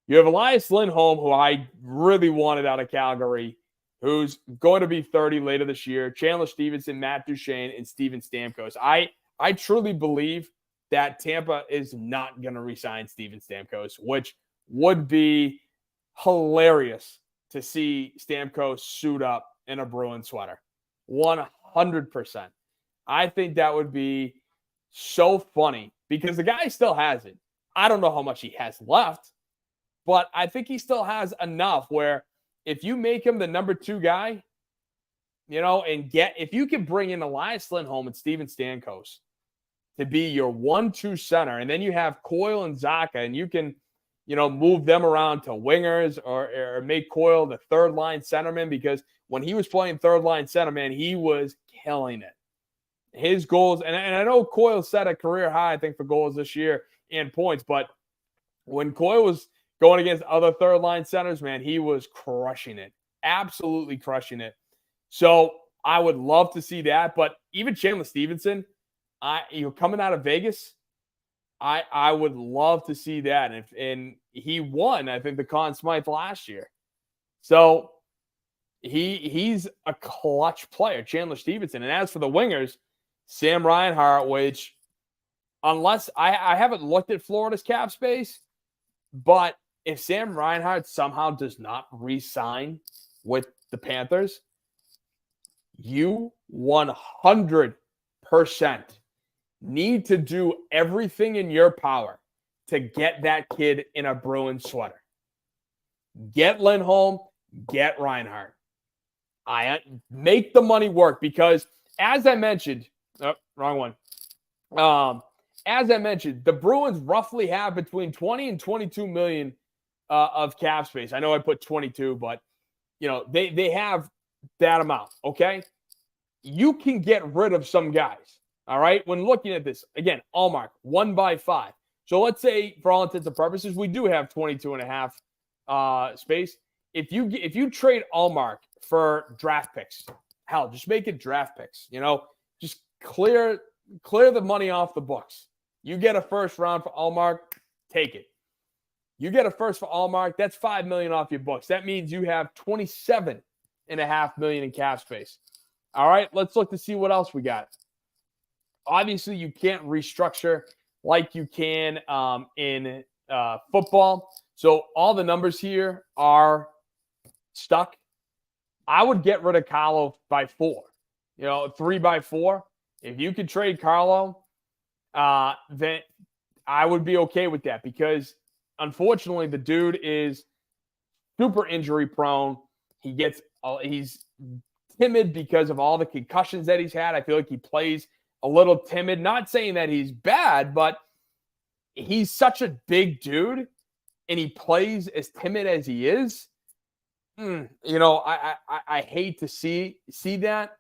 you have Elias Lindholm, who I really wanted out of Calgary, who's going to be 30 later this year. Chandler Stevenson, Matt Duchene, and Steven Stamkos. I truly believe that Tampa is not going to re-sign Steven Stamkos, which would be hilarious to see Stamkos suit up in a Bruins sweater. 100%. I think that would be so funny because the guy still has it. I don't know how much he has left, but I think he still has enough where if you make him the number 2 guy, if you can bring in Elias Lindholm and Steven Stamkos to be your 1-2 center, and then you have Coyle and Zacha, and you can, move them around to wingers or make Coyle the third-line centerman, because when he was playing third-line centerman, he was killing it. His goals, and I know Coyle set a career high, I think, for goals this year and points, but when Coyle was going against other third-line centers, man, he was crushing it. Absolutely crushing it. So I would love to see that, but even Chandler Stevenson, coming out of Vegas, I would love to see that. And he won, I think, the Conn Smythe last year. So he's a clutch player, Chandler Stevenson. And as for the wingers, Sam Reinhart, which unless I haven't looked at Florida's cap space, but if Sam Reinhart somehow does not re-sign with the Panthers, you 100% need to do everything in your power to get that kid in a Bruins sweater. Get Lindholm, get Reinhart. Make the money work because, as I mentioned, wrong one. As I mentioned, the Bruins roughly have between 20 and 22 million of cap space. I know I put 22, but they have that amount. Okay, you can get rid of some guys. All right, when looking at this again, Allmark 1/5. So let's say, for all intents and purposes, we do have 22 and a half space. If you trade Allmark for draft picks, hell, just make it draft picks. Just clear the money off the books. You get a first round for Allmark, take it. You get a first for Allmark, that's $5 million off your books. That means you have $27.5 million in cap space. All right, let's look to see what else we got. Obviously, you can't restructure like you can in football. So all the numbers here are stuck. I would get rid of Carlo by 4. 3/4. If you could trade Carlo, then I would be okay with that because, unfortunately, the dude is super injury prone. He's timid because of all the concussions that he's had. I feel like he plays a little timid. Not saying that he's bad, but he's such a big dude, and he plays as timid as he is. I hate to see that.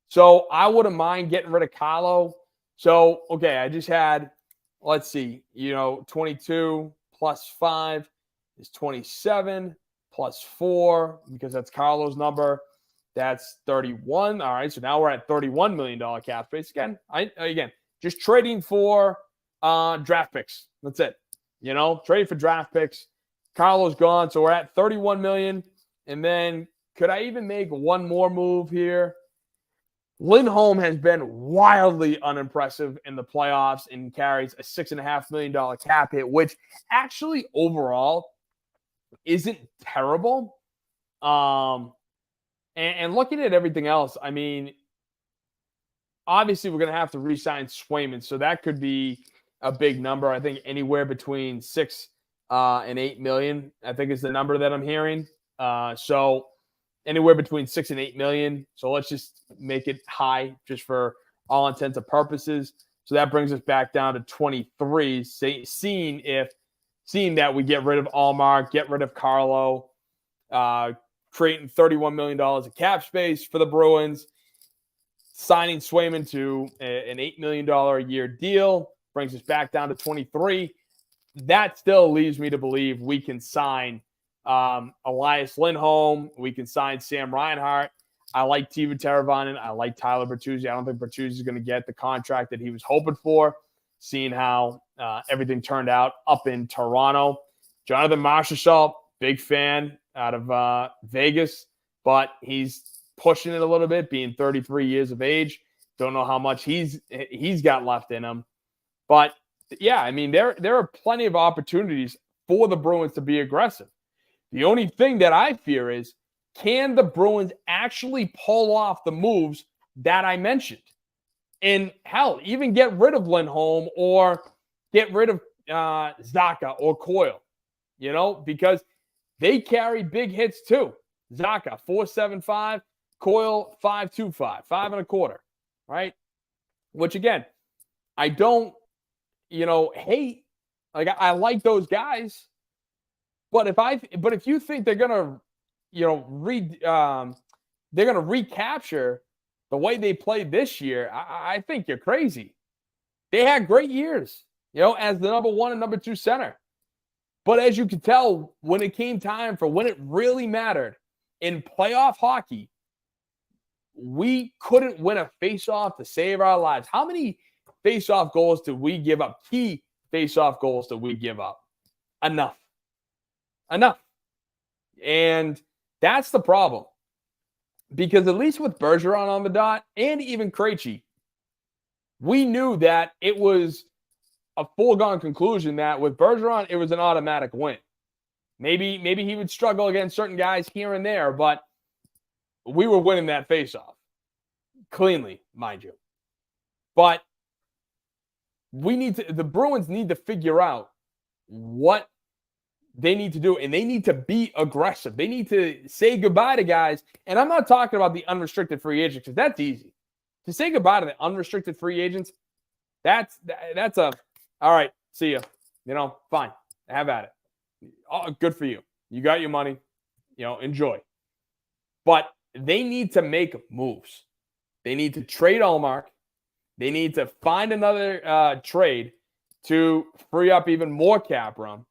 So I wouldn't mind getting rid of Carlo. So, okay, I just had, let's see, 22 plus 5 is 27 plus 4, because that's Carlo's number. That's 31. All right, so now we're at $31 million cap space. Again, just trading for draft picks. That's it. Trading for draft picks. Carlo's gone, so we're at $31 million. And then could I even make one more move here? Lindholm has been wildly unimpressive in the playoffs and carries a $6.5 million cap hit, which actually overall isn't terrible. And looking at everything else, I mean, obviously we're going to have to re-sign Swayman, so that could be a big number. I think anywhere between 6 and 8 million, I think is the number that I'm hearing. So anywhere between 6 and 8 million. So let's just make it high just for all intents and purposes. So that brings us back down to 23, seeing that we get rid of Allmark, get rid of Carlo, creating $31 million of cap space for the Bruins, signing Swayman to an $8 million a year deal, brings us back down to 23. That still leaves me to believe we can sign Elias Lindholm. We can sign Sam Reinhart. I like Teuvo Teravainen. I like Tyler Bertuzzi. I don't think Bertuzzi is going to get the contract that he was hoping for, seeing how everything turned out up in Toronto. Jonathan Marchessault, big fan out of Vegas, but he's pushing it a little bit, being 33 years of age. Don't know how much he's got left in him. But, yeah, I mean, there are plenty of opportunities for the Bruins to be aggressive. The only thing that I fear is, can the Bruins actually pull off the moves that I mentioned? And, hell, even get rid of Lindholm or get rid of Zacha or Coyle, because they carry big hits too. Zacha, 4.75, Coyle, 5.25, 5.25, right? Which, again, I don't, hate. Like, I like those guys. But if you think they're gonna, they're gonna recapture the way they played this year, I think you're crazy. They had great years, as the number 1 and number 2 center. But as you could tell, when it came time for when it really mattered in playoff hockey, we couldn't win a faceoff to save our lives. How many faceoff goals did we give up? Key faceoff goals did we give up? Enough. And that's the problem. Because at least with Bergeron on the dot and even Krejci, we knew that it was a foregone conclusion that with Bergeron, it was an automatic win. Maybe he would struggle against certain guys here and there, but we were winning that faceoff cleanly, mind you. But the Bruins need to figure out what they need to do, and they need to be aggressive. They need to say goodbye to guys. And I'm not talking about the unrestricted free agents, because that's easy. To say goodbye to the unrestricted free agents, that's all right, see ya. Fine. Have at it. Oh, good for you. You got your money. Enjoy. But they need to make moves. They need to trade Allmark. They need to find another trade to free up even more cap room.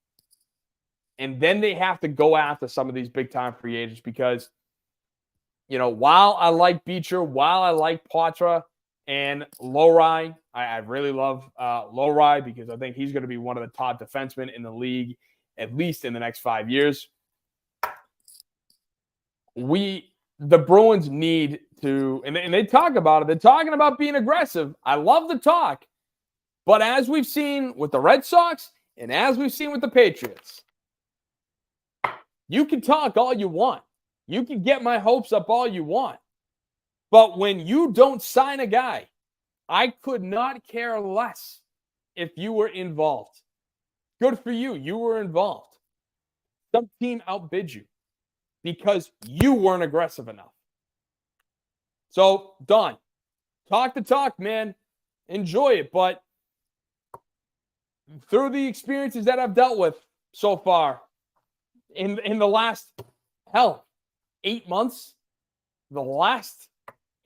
And then they have to go after some of these big-time free agents because, while I like Beecher, while I like Poitras and Lowry, I really love Lowry because I think he's going to be one of the top defensemen in the league, at least in the next 5 years. The Bruins need to, and they talk about it. They're talking about being aggressive. I love the talk. But as we've seen with the Red Sox and as we've seen with the Patriots, you can talk all you want. You can get my hopes up all you want. But when you don't sign a guy, I could not care less if you were involved. Good for you. You were involved. Some team outbid you because you weren't aggressive enough. So, Don, talk the talk, man. Enjoy it. But through the experiences that I've dealt with so far, in the last, 8 months, the last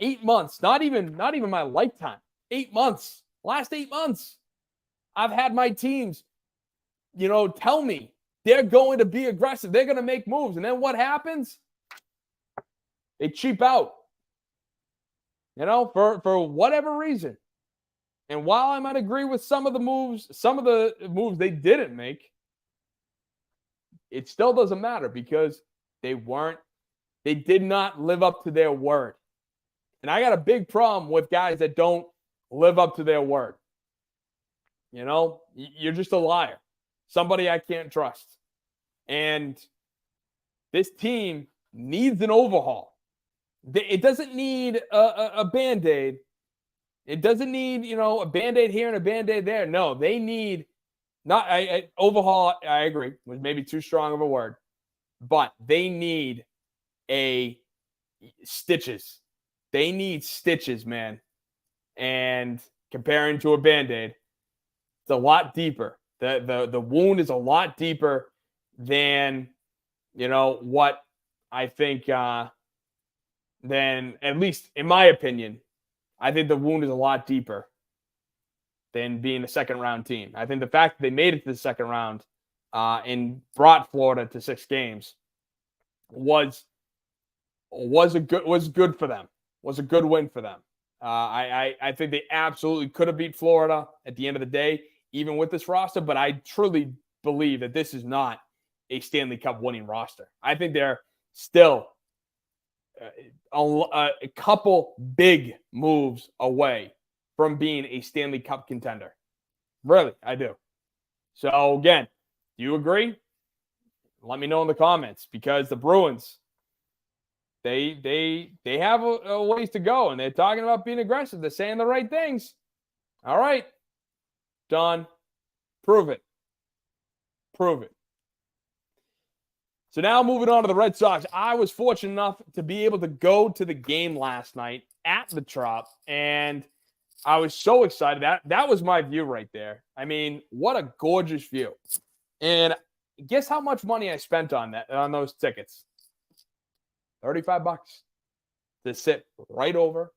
8 months, not even my lifetime, 8 months, last 8 months, I've had my teams, tell me they're going to be aggressive. They're going to make moves. And then what happens? They cheap out, for whatever reason. And while I might agree with some of the moves they didn't make, it still doesn't matter because they did not live up to their word. And I got a big problem with guys that don't live up to their word. You're just a liar. Somebody I can't trust. And this team needs an overhaul. It doesn't need a Band-Aid. It doesn't need, a Band-Aid here and a Band-Aid there. No, they need overhaul, I agree, was maybe too strong of a word. But they need a stitches. They need stitches, man. And comparing to a Band-Aid, it's a lot deeper. The wound is a lot deeper than, what I think, than, at least in my opinion, I think the wound is a lot deeper than being a second-round team. I think the fact that they made it to the second round and brought Florida to 6 games was good for them. Was a good win for them. I think they absolutely could have beat Florida at the end of the day, even with this roster. But I truly believe that this is not a Stanley Cup winning roster. I think they're still a couple big moves away from being a Stanley Cup contender. Really, I do. So again, do you agree? Let me know in the comments, because the Bruins, they have a ways to go, and they're talking about being aggressive. They're saying the right things. All right, done. Prove it. Prove it. So now moving on to the Red Sox. I was fortunate enough to be able to go to the game last night at the Trop, and I was so excited. That was my view right there. I mean, what a gorgeous view. And guess how much money I spent on those tickets? $35 to sit right over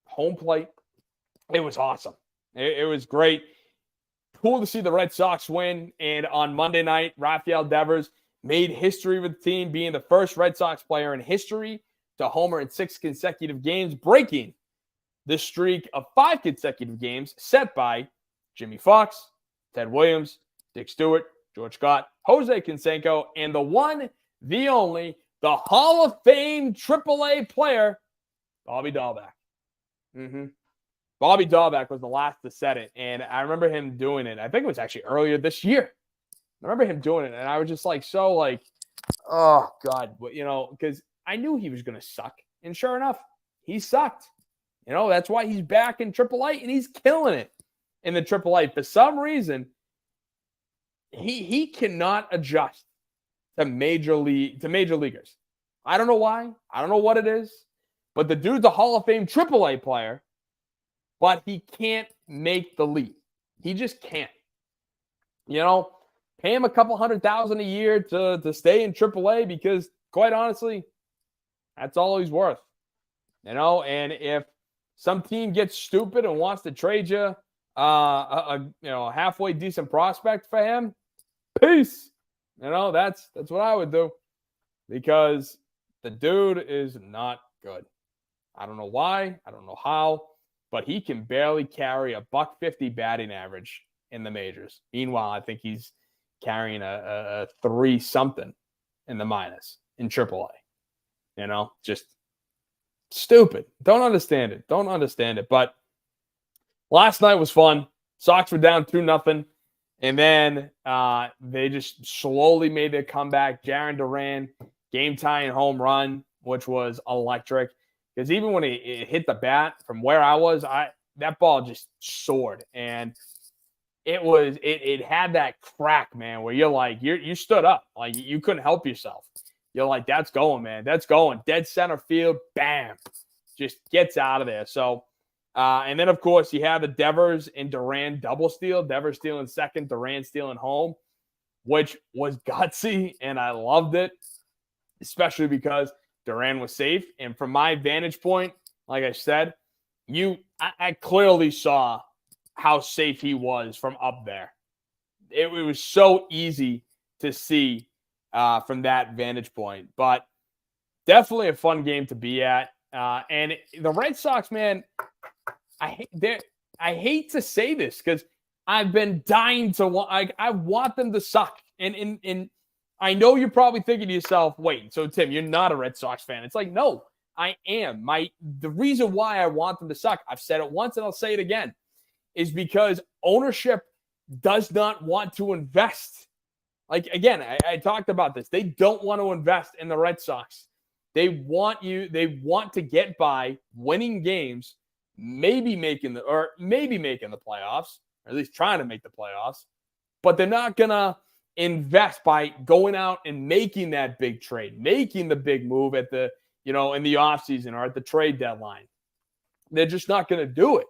home plate. It was awesome. It was great. Cool to see the Red Sox win. And on Monday night, Rafael Devers made history with the team, being the first Red Sox player in history to homer in 6 consecutive games, breaking the streak of 5 consecutive games set by Jimmy Fox, Ted Williams, Dick Stewart, George Scott, Jose Canseco, and the one, the only, the Hall of Fame AAA player, Bobby Dahlbeck. Bobby Dahlbeck was the last to set it, and I remember him doing it. I think it was actually earlier this year. I remember him doing it, and I was just oh, God. Because I knew he was going to suck, and sure enough, he sucked. That's why he's back in AAA, and he's killing it in the AAA. For some reason, he cannot adjust to major leaguers. I don't know why. I don't know what it is. But the dude's a Hall of Fame AAA player, but he can't make the leap. He just can't. Pay him a couple $100,000 a year to stay in AAA, because, quite honestly, that's all he's worth. And if some team gets stupid and wants to trade you a halfway decent prospect for him, peace. That's what I would do, because the dude is not good. I don't know why. I don't know how, but he can barely carry a $150 batting average in the majors. Meanwhile, I think he's carrying a 3-something in the minors in AAA. Just stupid. Don't understand it. But last night was fun. Sox were down 2-0. And then they just slowly made their comeback. Jarren Duran, game-tying home run, which was electric. Because even when it hit the bat from where I was, that ball just soared. And it had that crack, man, where you're like, you stood up. Like, you couldn't help yourself. You're like, that's going, man. That's going. Dead center field, bam. Just gets out of there. So, and then, of course, you have the Devers and Duran double steal. Devers stealing second, Duran stealing home, which was gutsy, and I loved it, especially because Duran was safe. And from my vantage point, like I said, I clearly saw how safe he was from up there. It was so easy to see from that vantage point. But definitely a fun game to be at. And the Red Sox, man, I hate to say this, because I've been dying to I want them to suck. And I know you're probably thinking to yourself, wait, so Tim, you're not a Red Sox fan. It's like, no, I am. The reason why I want them to suck, I've said it once and I'll say it again, is because ownership does not want to invest. Like, again, I talked about this. They don't want to invest in the Red Sox. They want to get by winning games, maybe making the playoffs, or at least trying to make the playoffs, but they're not going to invest by going out and making that big trade, making the big move at the in the offseason or at the trade deadline. They're just not going to do it,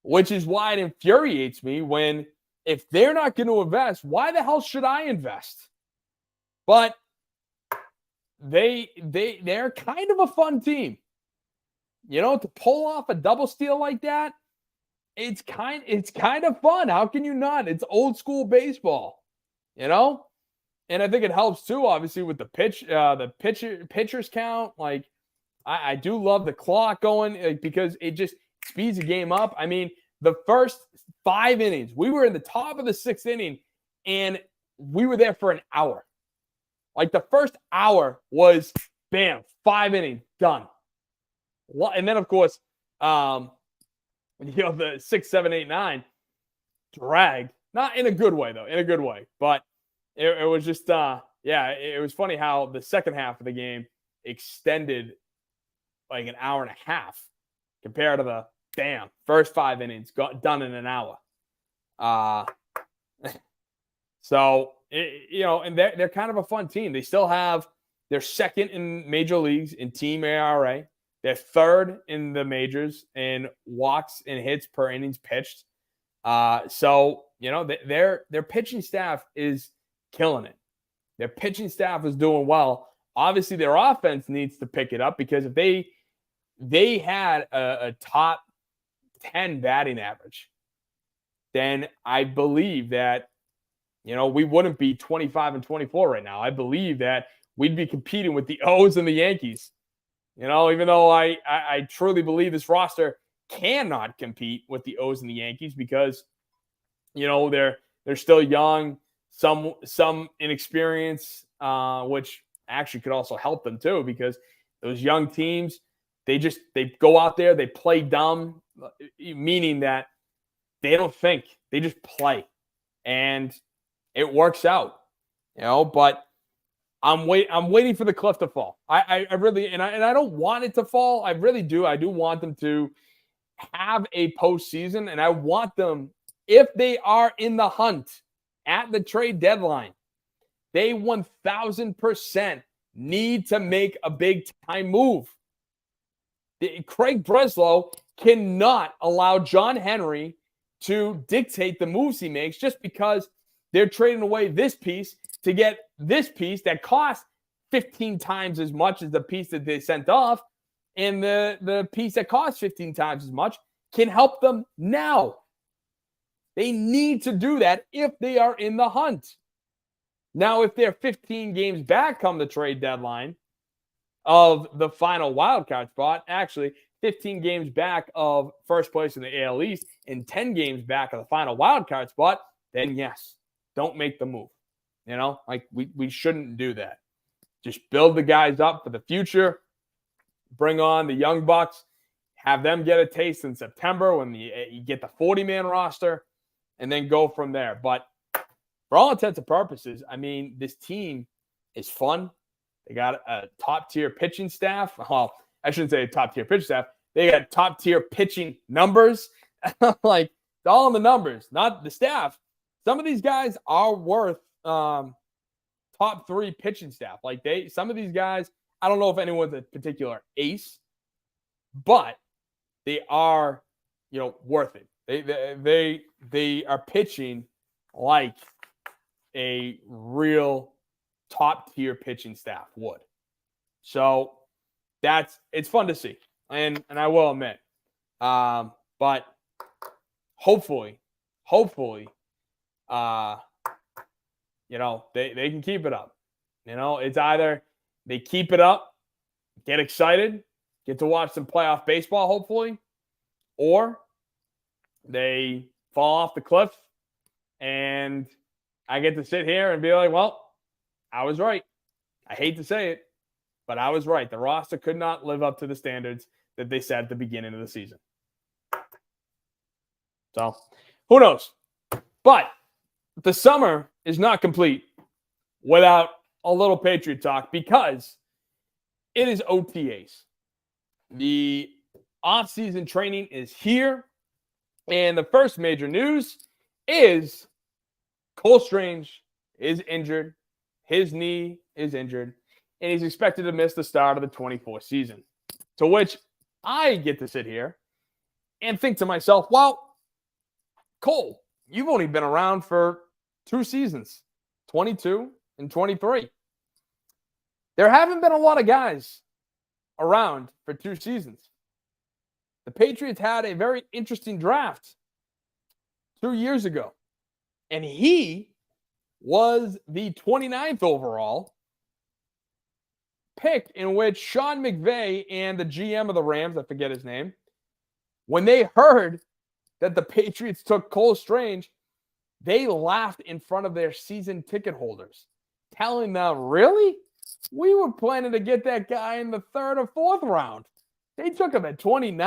which is why it infuriates me when if they're not going to invest, why the hell should I invest? But they're kind of a fun team. To pull off a double steal like that, it's kind of fun. How can you not? It's old school baseball, And I think it helps too, obviously, with the pitchers count. Like, I do love the clock going because it just speeds the game up. I mean, the first 5 innings, we were in the top of the 6th inning, and we were there for an hour. Like, the first hour was, bam, 5 innings, done. And then, of course, the 6, 7, 8, 9 dragged. Not in a good way, though. In a good way. But it was just, it was funny how the second half of the game extended like an hour and a half compared to the, first 5 innings got done in an hour. So, and they're kind of a fun team. They still have, they're second in major leagues in team ERA. They're third in the majors in walks and hits per innings pitched. So, their pitching staff is killing it. Their pitching staff is doing well. Obviously, their offense needs to pick it up because if they had a top 10 batting average, then I believe that, we wouldn't be 25 and 24 right now. I believe that we'd be competing with the O's and the Yankees. Even though I truly believe this roster cannot compete with the O's and the Yankees because, they're still young, some inexperience, which actually could also help them too because those young teams, they go out there, they play dumb, meaning that they don't think, they just play, and it works out, But I'm waiting for the cliff to fall. I really, and I don't want it to fall. I really do. I do want them to have a postseason, and I want them, if they are in the hunt at the trade deadline, they 1,000% need to make a big time move. Craig Breslow cannot allow John Henry to dictate the moves he makes just because they're trading away this piece to get this piece that costs 15 times as much as the piece that they sent off. And the piece that costs 15 times as much can help them now. They need to do that if they are in the hunt. Now, if they're 15 games back come the trade deadline of the final wildcard spot, actually 15 games back of first place in the AL East and 10 games back of the final wildcard spot, then yes, don't make the move. We shouldn't do that. Just build the guys up for the future. Bring on the young bucks. Have them get a taste in September when you get the 40-man roster, and then go from there. But for all intents and purposes, I mean, this team is fun. They got a top-tier pitching staff. Well, I shouldn't say top-tier pitching staff. They got top-tier pitching numbers. Like, it's all in the numbers, not the staff. Some of these guys are worth top 3 pitching staff. Like, some of these guys, I don't know if anyone's a particular ace, but they are, worth it. They are pitching like a real top tier pitching staff would. So it's fun to see, and I will admit, but hopefully, they can keep it up. It's either they keep it up, get excited, get to watch some playoff baseball, hopefully, or they fall off the cliff and I get to sit here and be like, well, I was right. I hate to say it, but I was right. The roster could not live up to the standards that they set at the beginning of the season. So, who knows? But the summer is not complete without a little Patriot talk because it is OTAs. The off-season training is here. And the first major news is Cole Strange is injured. His knee is injured. and he's expected to miss the start of the 24 season. To which I get to sit here and think to myself, well, Cole, you've only been around for 2 seasons, 22 and 23. There haven't been a lot of guys around for 2 seasons. The Patriots had a very interesting draft 2 years ago, and he was the 29th overall pick, in which Sean McVay and the GM of the Rams, I forget his name, when they heard that the Patriots took Cole Strange, they laughed in front of their season ticket holders, telling them, really? We were planning to get that guy in the 3rd or 4th round. They took him at 29?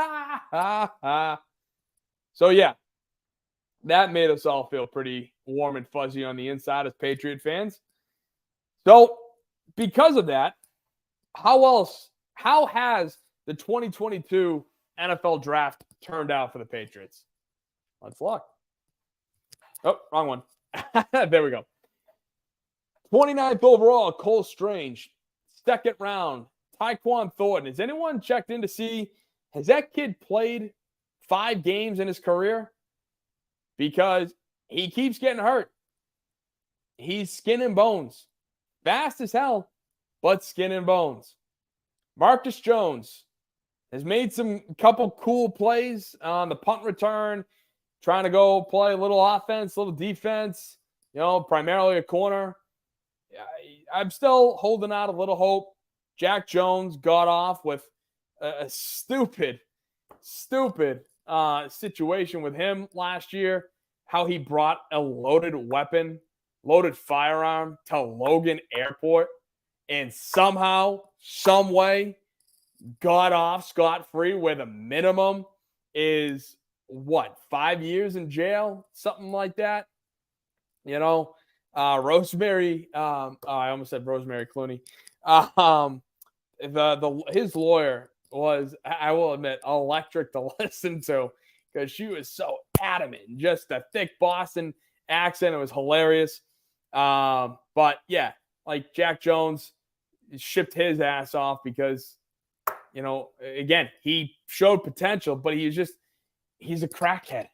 Ha, ha, ha. So, yeah, that made us all feel pretty warm and fuzzy on the inside as Patriot fans. So, because of that, how has the 2022 NFL draft turned out for the Patriots? Let's look. Oh, wrong one. There we go. 29th overall, Cole Strange. 2nd round, Tyquan Thornton. Has anyone checked in to see, has that kid played 5 games in his career? Because he keeps getting hurt. He's skin and bones. Fast as hell, but skin and bones. Marcus Jones has made some couple cool plays on the punt return, trying to go play a little offense, a little defense, primarily a corner. I'm still holding out a little hope. Jack Jones got off with a stupid situation with him last year, how he brought a loaded firearm to Logan Airport and somehow, some way got off scot-free, where the minimum is 5 years in jail, something like that. Rosemary, I almost said Rosemary Clooney. His lawyer was, I will admit, electric to listen to, because she was so adamant, just a thick Boston accent. It was hilarious. But yeah, like Jack Jones shipped his ass off because, again, he showed potential, but he's a crackhead.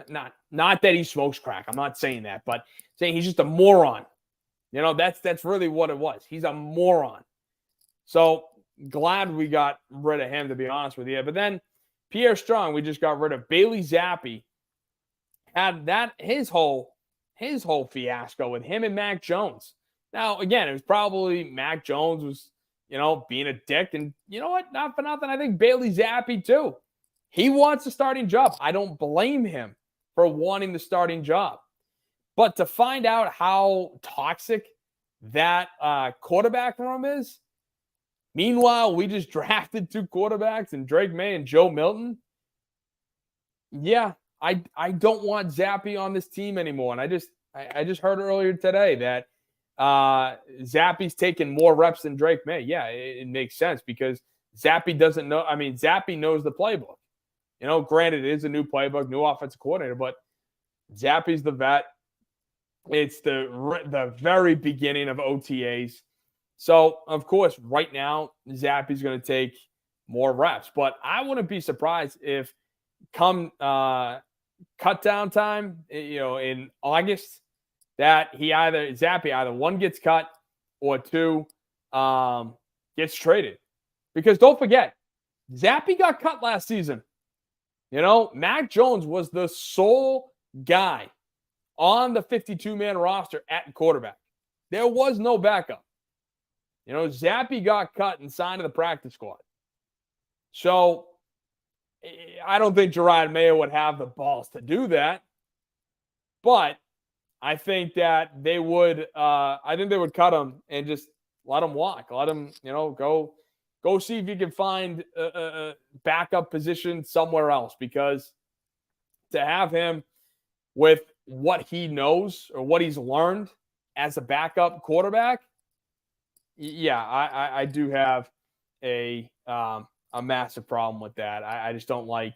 Not that he smokes crack. I'm not saying that, but saying he's just a moron. That's really what it was. He's a moron. So glad we got rid of him, to be honest with you. But then Pierre Strong, we just got rid of. Bailey Zappi had his whole fiasco with him and Mac Jones. Now, again, it was probably Mac Jones was, being a dick. And you know what? Not for nothing. I think Bailey Zappi too. He wants a starting job. I don't blame him for wanting the starting job. But to find out how toxic that quarterback room is, meanwhile, we just drafted 2 quarterbacks in Drake May and Joe Milton. Yeah, I don't want Zappi on this team anymore. And I just heard earlier today that Zappi's taking more reps than Drake May. Yeah, it makes sense because Zappi doesn't know. I mean, Zappi knows the playbook. Granted, it is a new playbook, new offensive coordinator, but Zappi's the vet. It's the very beginning of OTAs. So, of course, right now, Zappi's going to take more reps. But I wouldn't be surprised if come cut down time, in August, that Zappi either 1 gets cut or 2 gets traded. Because don't forget, Zappi got cut last season. Mac Jones was the sole guy on the 52-man roster at quarterback. There was no backup. Zappi got cut and signed to the practice squad. So I don't think Gerard Mayo would have the balls to do that. But I think that they would cut him and just let him walk. Let him, go see if you can find a backup position somewhere else, because to have him with what he knows or what he's learned as a backup quarterback, yeah, I do have a massive problem with that. I just don't like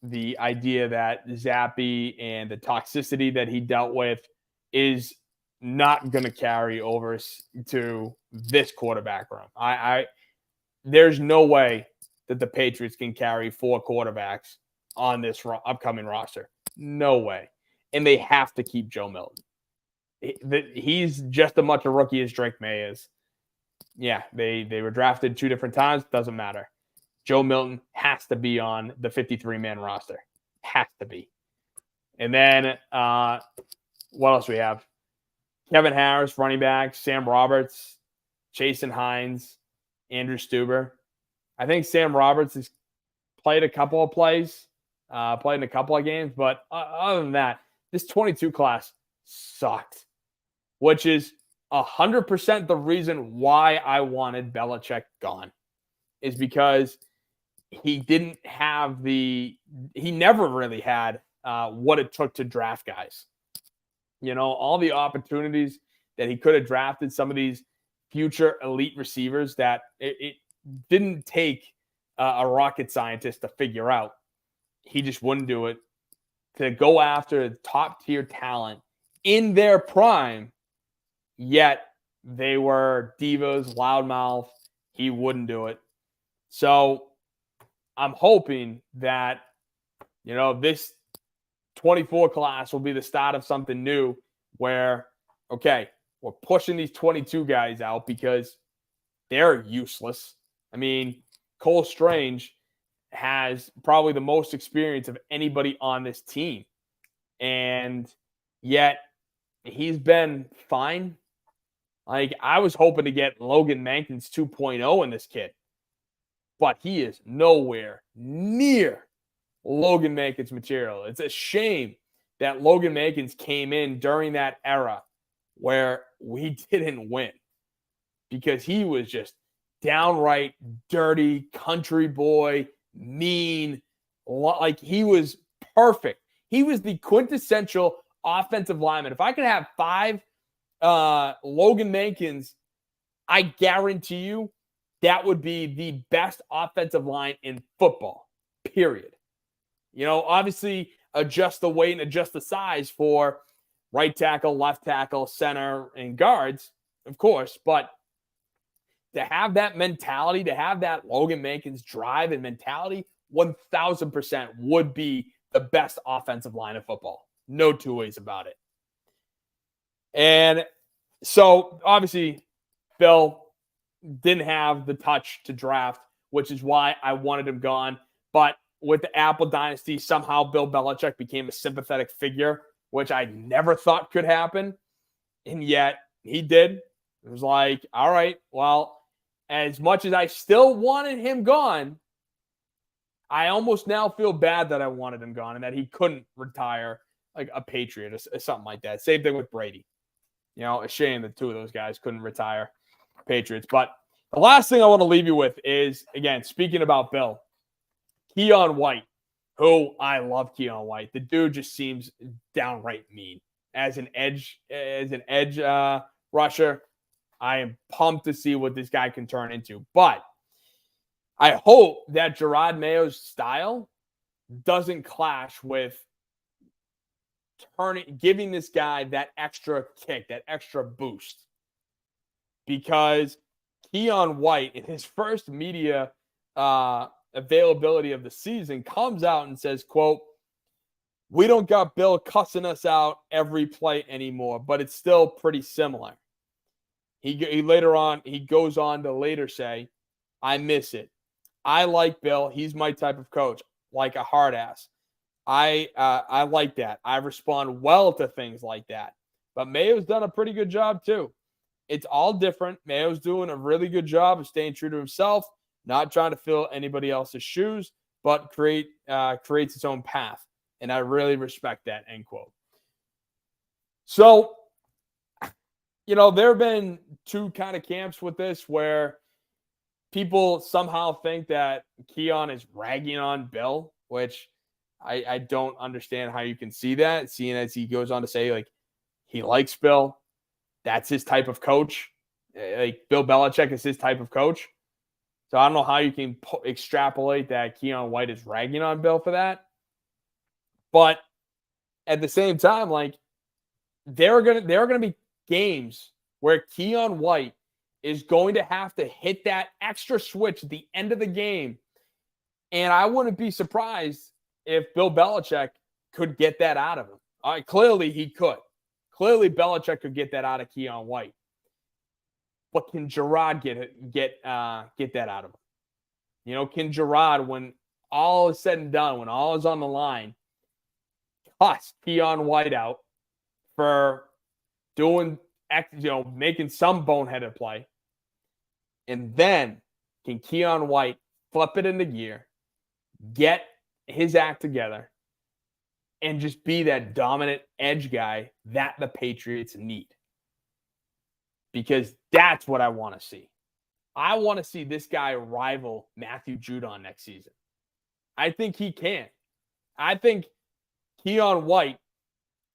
the idea that Zappi and the toxicity that he dealt with is not going to carry over to this quarterback room. There's no way that the Patriots can carry 4 quarterbacks on this upcoming roster. No way. And they have to keep Joe Milton. He's just as much a rookie as Drake May is. Yeah, they were drafted 2 different times. Doesn't matter. Joe Milton has to be on the 53-man roster. Has to be. And then what else we have? Kevin Harris, running back. Sam Roberts, Jason Hines, Andrew Stuber. I think Sam Roberts has played a couple of plays, played in a couple of games. But other than that, this 22 class sucked, which is 100% the reason why I wanted Belichick gone, is because he didn't have he never really had what it took to draft guys. You know, all the opportunities that he could have drafted some of these future elite receivers that it didn't take a rocket scientist to figure out. He just wouldn't do it. To go after top tier talent in their prime, yet they were divas, loudmouth. He wouldn't do it. So I'm hoping that, you know, this 24 class will be the start of something new where, okay, we're pushing these 22 guys out because they're useless. I mean, Cole Strange has probably the most experience of anybody on this team. And yet he's been fine. Like, I was hoping to get Logan Mankins 2.0 in this kid, but he is nowhere near Logan Mankins material. It's a shame that Logan Mankins came in during that era where we didn't win, because he was just downright dirty, country boy, mean. Like, he was perfect. He was the quintessential offensive lineman. If I could have 5 Logan Mankins, I guarantee you that would be the best offensive line in football, period. You know, obviously adjust the weight and adjust the size for right tackle, left tackle, center, and guards, of course. But to have that mentality, to have that Logan Mankins drive and mentality, 1,000% would be the best offensive line of football. No 2 ways about it. And so, obviously, Bill didn't have the touch to draft, which is why I wanted him gone. But with the Apple Dynasty, somehow Bill Belichick became a sympathetic figure, which I never thought could happen. And yet he did. It was like, all right, well, as much as I still wanted him gone, I almost now feel bad that I wanted him gone and that he couldn't retire like a Patriot or something like that. Same thing with Brady. You know, a shame that 2 of those guys couldn't retire Patriots. But the last thing I want to leave you with is, again, speaking about Bill, Keon White, who I love Keon White. The dude just seems downright mean. As an edge rusher, I am pumped to see what this guy can turn into. But I hope that Gerard Mayo's style doesn't clash with giving this guy that extra kick, that extra boost. Because Keon White, in his first media availability of the season, comes out and says, quote, "We don't got Bill cussing us out every play anymore, but it's still pretty similar." He later on, he goes on to later say, "I miss it. I like Bill. He's my type of coach, like a hard ass. I like that. I respond well to things like that." But Mayo's done a pretty good job too. It's all different. Mayo's doing a really good job of staying true to himself, not trying to fill anybody else's shoes, but creates its own path. And I really respect that, end quote. So, you know, there have been 2 kind of camps with this where people somehow think that Keon is ragging on Bill, which I don't understand how you can see that, seeing as he goes on to say, like, he likes Bill. That's his type of coach. Like, Bill Belichick is his type of coach. So I don't know how you can extrapolate that Keon White is ragging on Bill for that. But at the same time, like, there are gonna be games where Keon White is going to have to hit that extra switch at the end of the game. And I wouldn't be surprised if Bill Belichick could get that out of him. Clearly, he could. Clearly, Belichick could get that out of Keon White. But can Gerard get that out of him? You know, can Gerard, when all is said and done, when all is on the line, cuss Keon White out for doing, making some boneheaded play? And then can Keon White flip it into gear, get his act together, and just be that dominant edge guy that the Patriots need? Because that's what I want to see. I want to see this guy rival Matthew Judon next season. I think he can. I think Keon White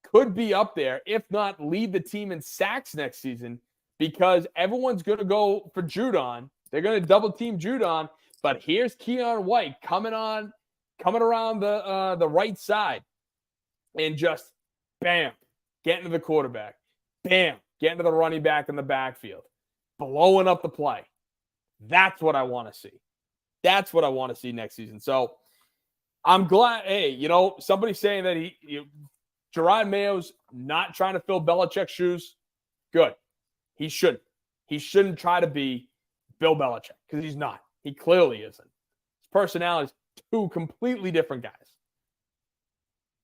could be up there, if not lead the team in sacks next season, because everyone's going to go for Judon. They're going to double team Judon, but here's Keon White coming around the right side and just bam, getting to the quarterback. Bam, getting to the running back in the backfield, blowing up the play. That's what I want to see. That's what I want to see next season. So I'm glad, somebody's saying that Gerard Mayo's not trying to fill Belichick's shoes. Good. He shouldn't. He shouldn't try to be Bill Belichick because he's not. He clearly isn't. His personality is two completely different guys.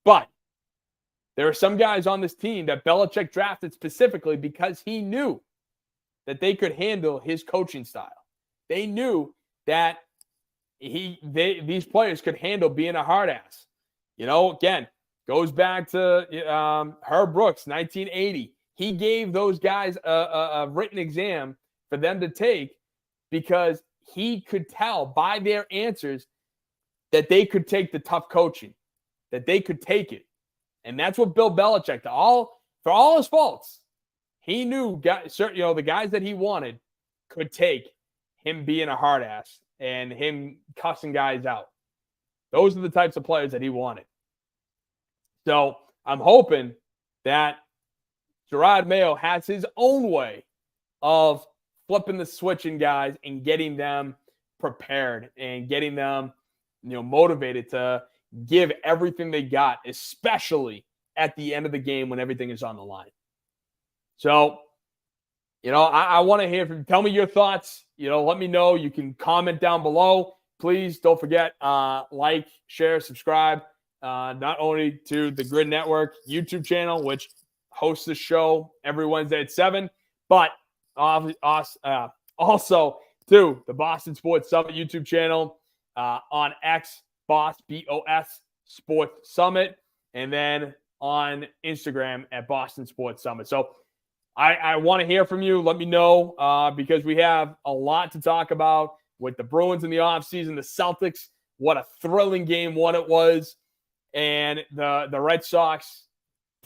But there are some guys on this team that Belichick drafted specifically because he knew that they could handle his coaching style. They knew that these players could handle being a hard ass. Again, goes back to Herb Brooks, 1980. He gave those guys a written exam for them to take because he could tell by their answers that they could take the tough coaching, that they could take it. And that's what Bill Belichick, for all his faults, he knew the guys that he wanted could take him being a hard ass and him cussing guys out. Those are the types of players that he wanted. So I'm hoping that Gerard Mayo has his own way of flipping the switch in guys and getting them prepared and getting them, motivated to give everything they got, especially at the end of the game when everything is on the line. So, I want to hear from you. Tell me your thoughts. Let me know. You can comment down below. Please don't forget, like, share, subscribe, not only to the Grid Network YouTube channel, which hosts the show every Wednesday at 7, but also to the Boston Sports Summit YouTube channel on X, BOS Sports Summit, and then on Instagram at Boston Sports Summit. So I want to hear from you. Let me know because we have a lot to talk about with the Bruins in the offseason, the Celtics, what a thrilling game one it was, and the Red Sox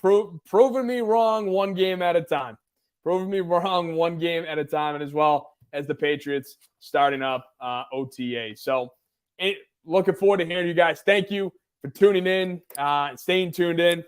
proving me wrong one game at a time. Proving me wrong one game at a time, and as well as the Patriots starting up OTA. So looking forward to hearing you guys. Thank you for tuning in, staying tuned in.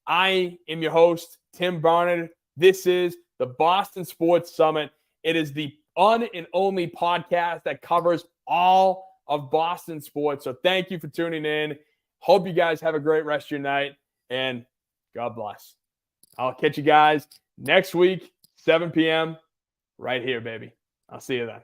I am your host, Tim Barnard. This is the Boston Sports Summit. It is the one and only podcast that covers all of Boston sports. So thank you for tuning in. Hope you guys have a great rest of your night, and God bless. I'll catch you guys next week, 7 p.m. right here, baby. I'll see you then.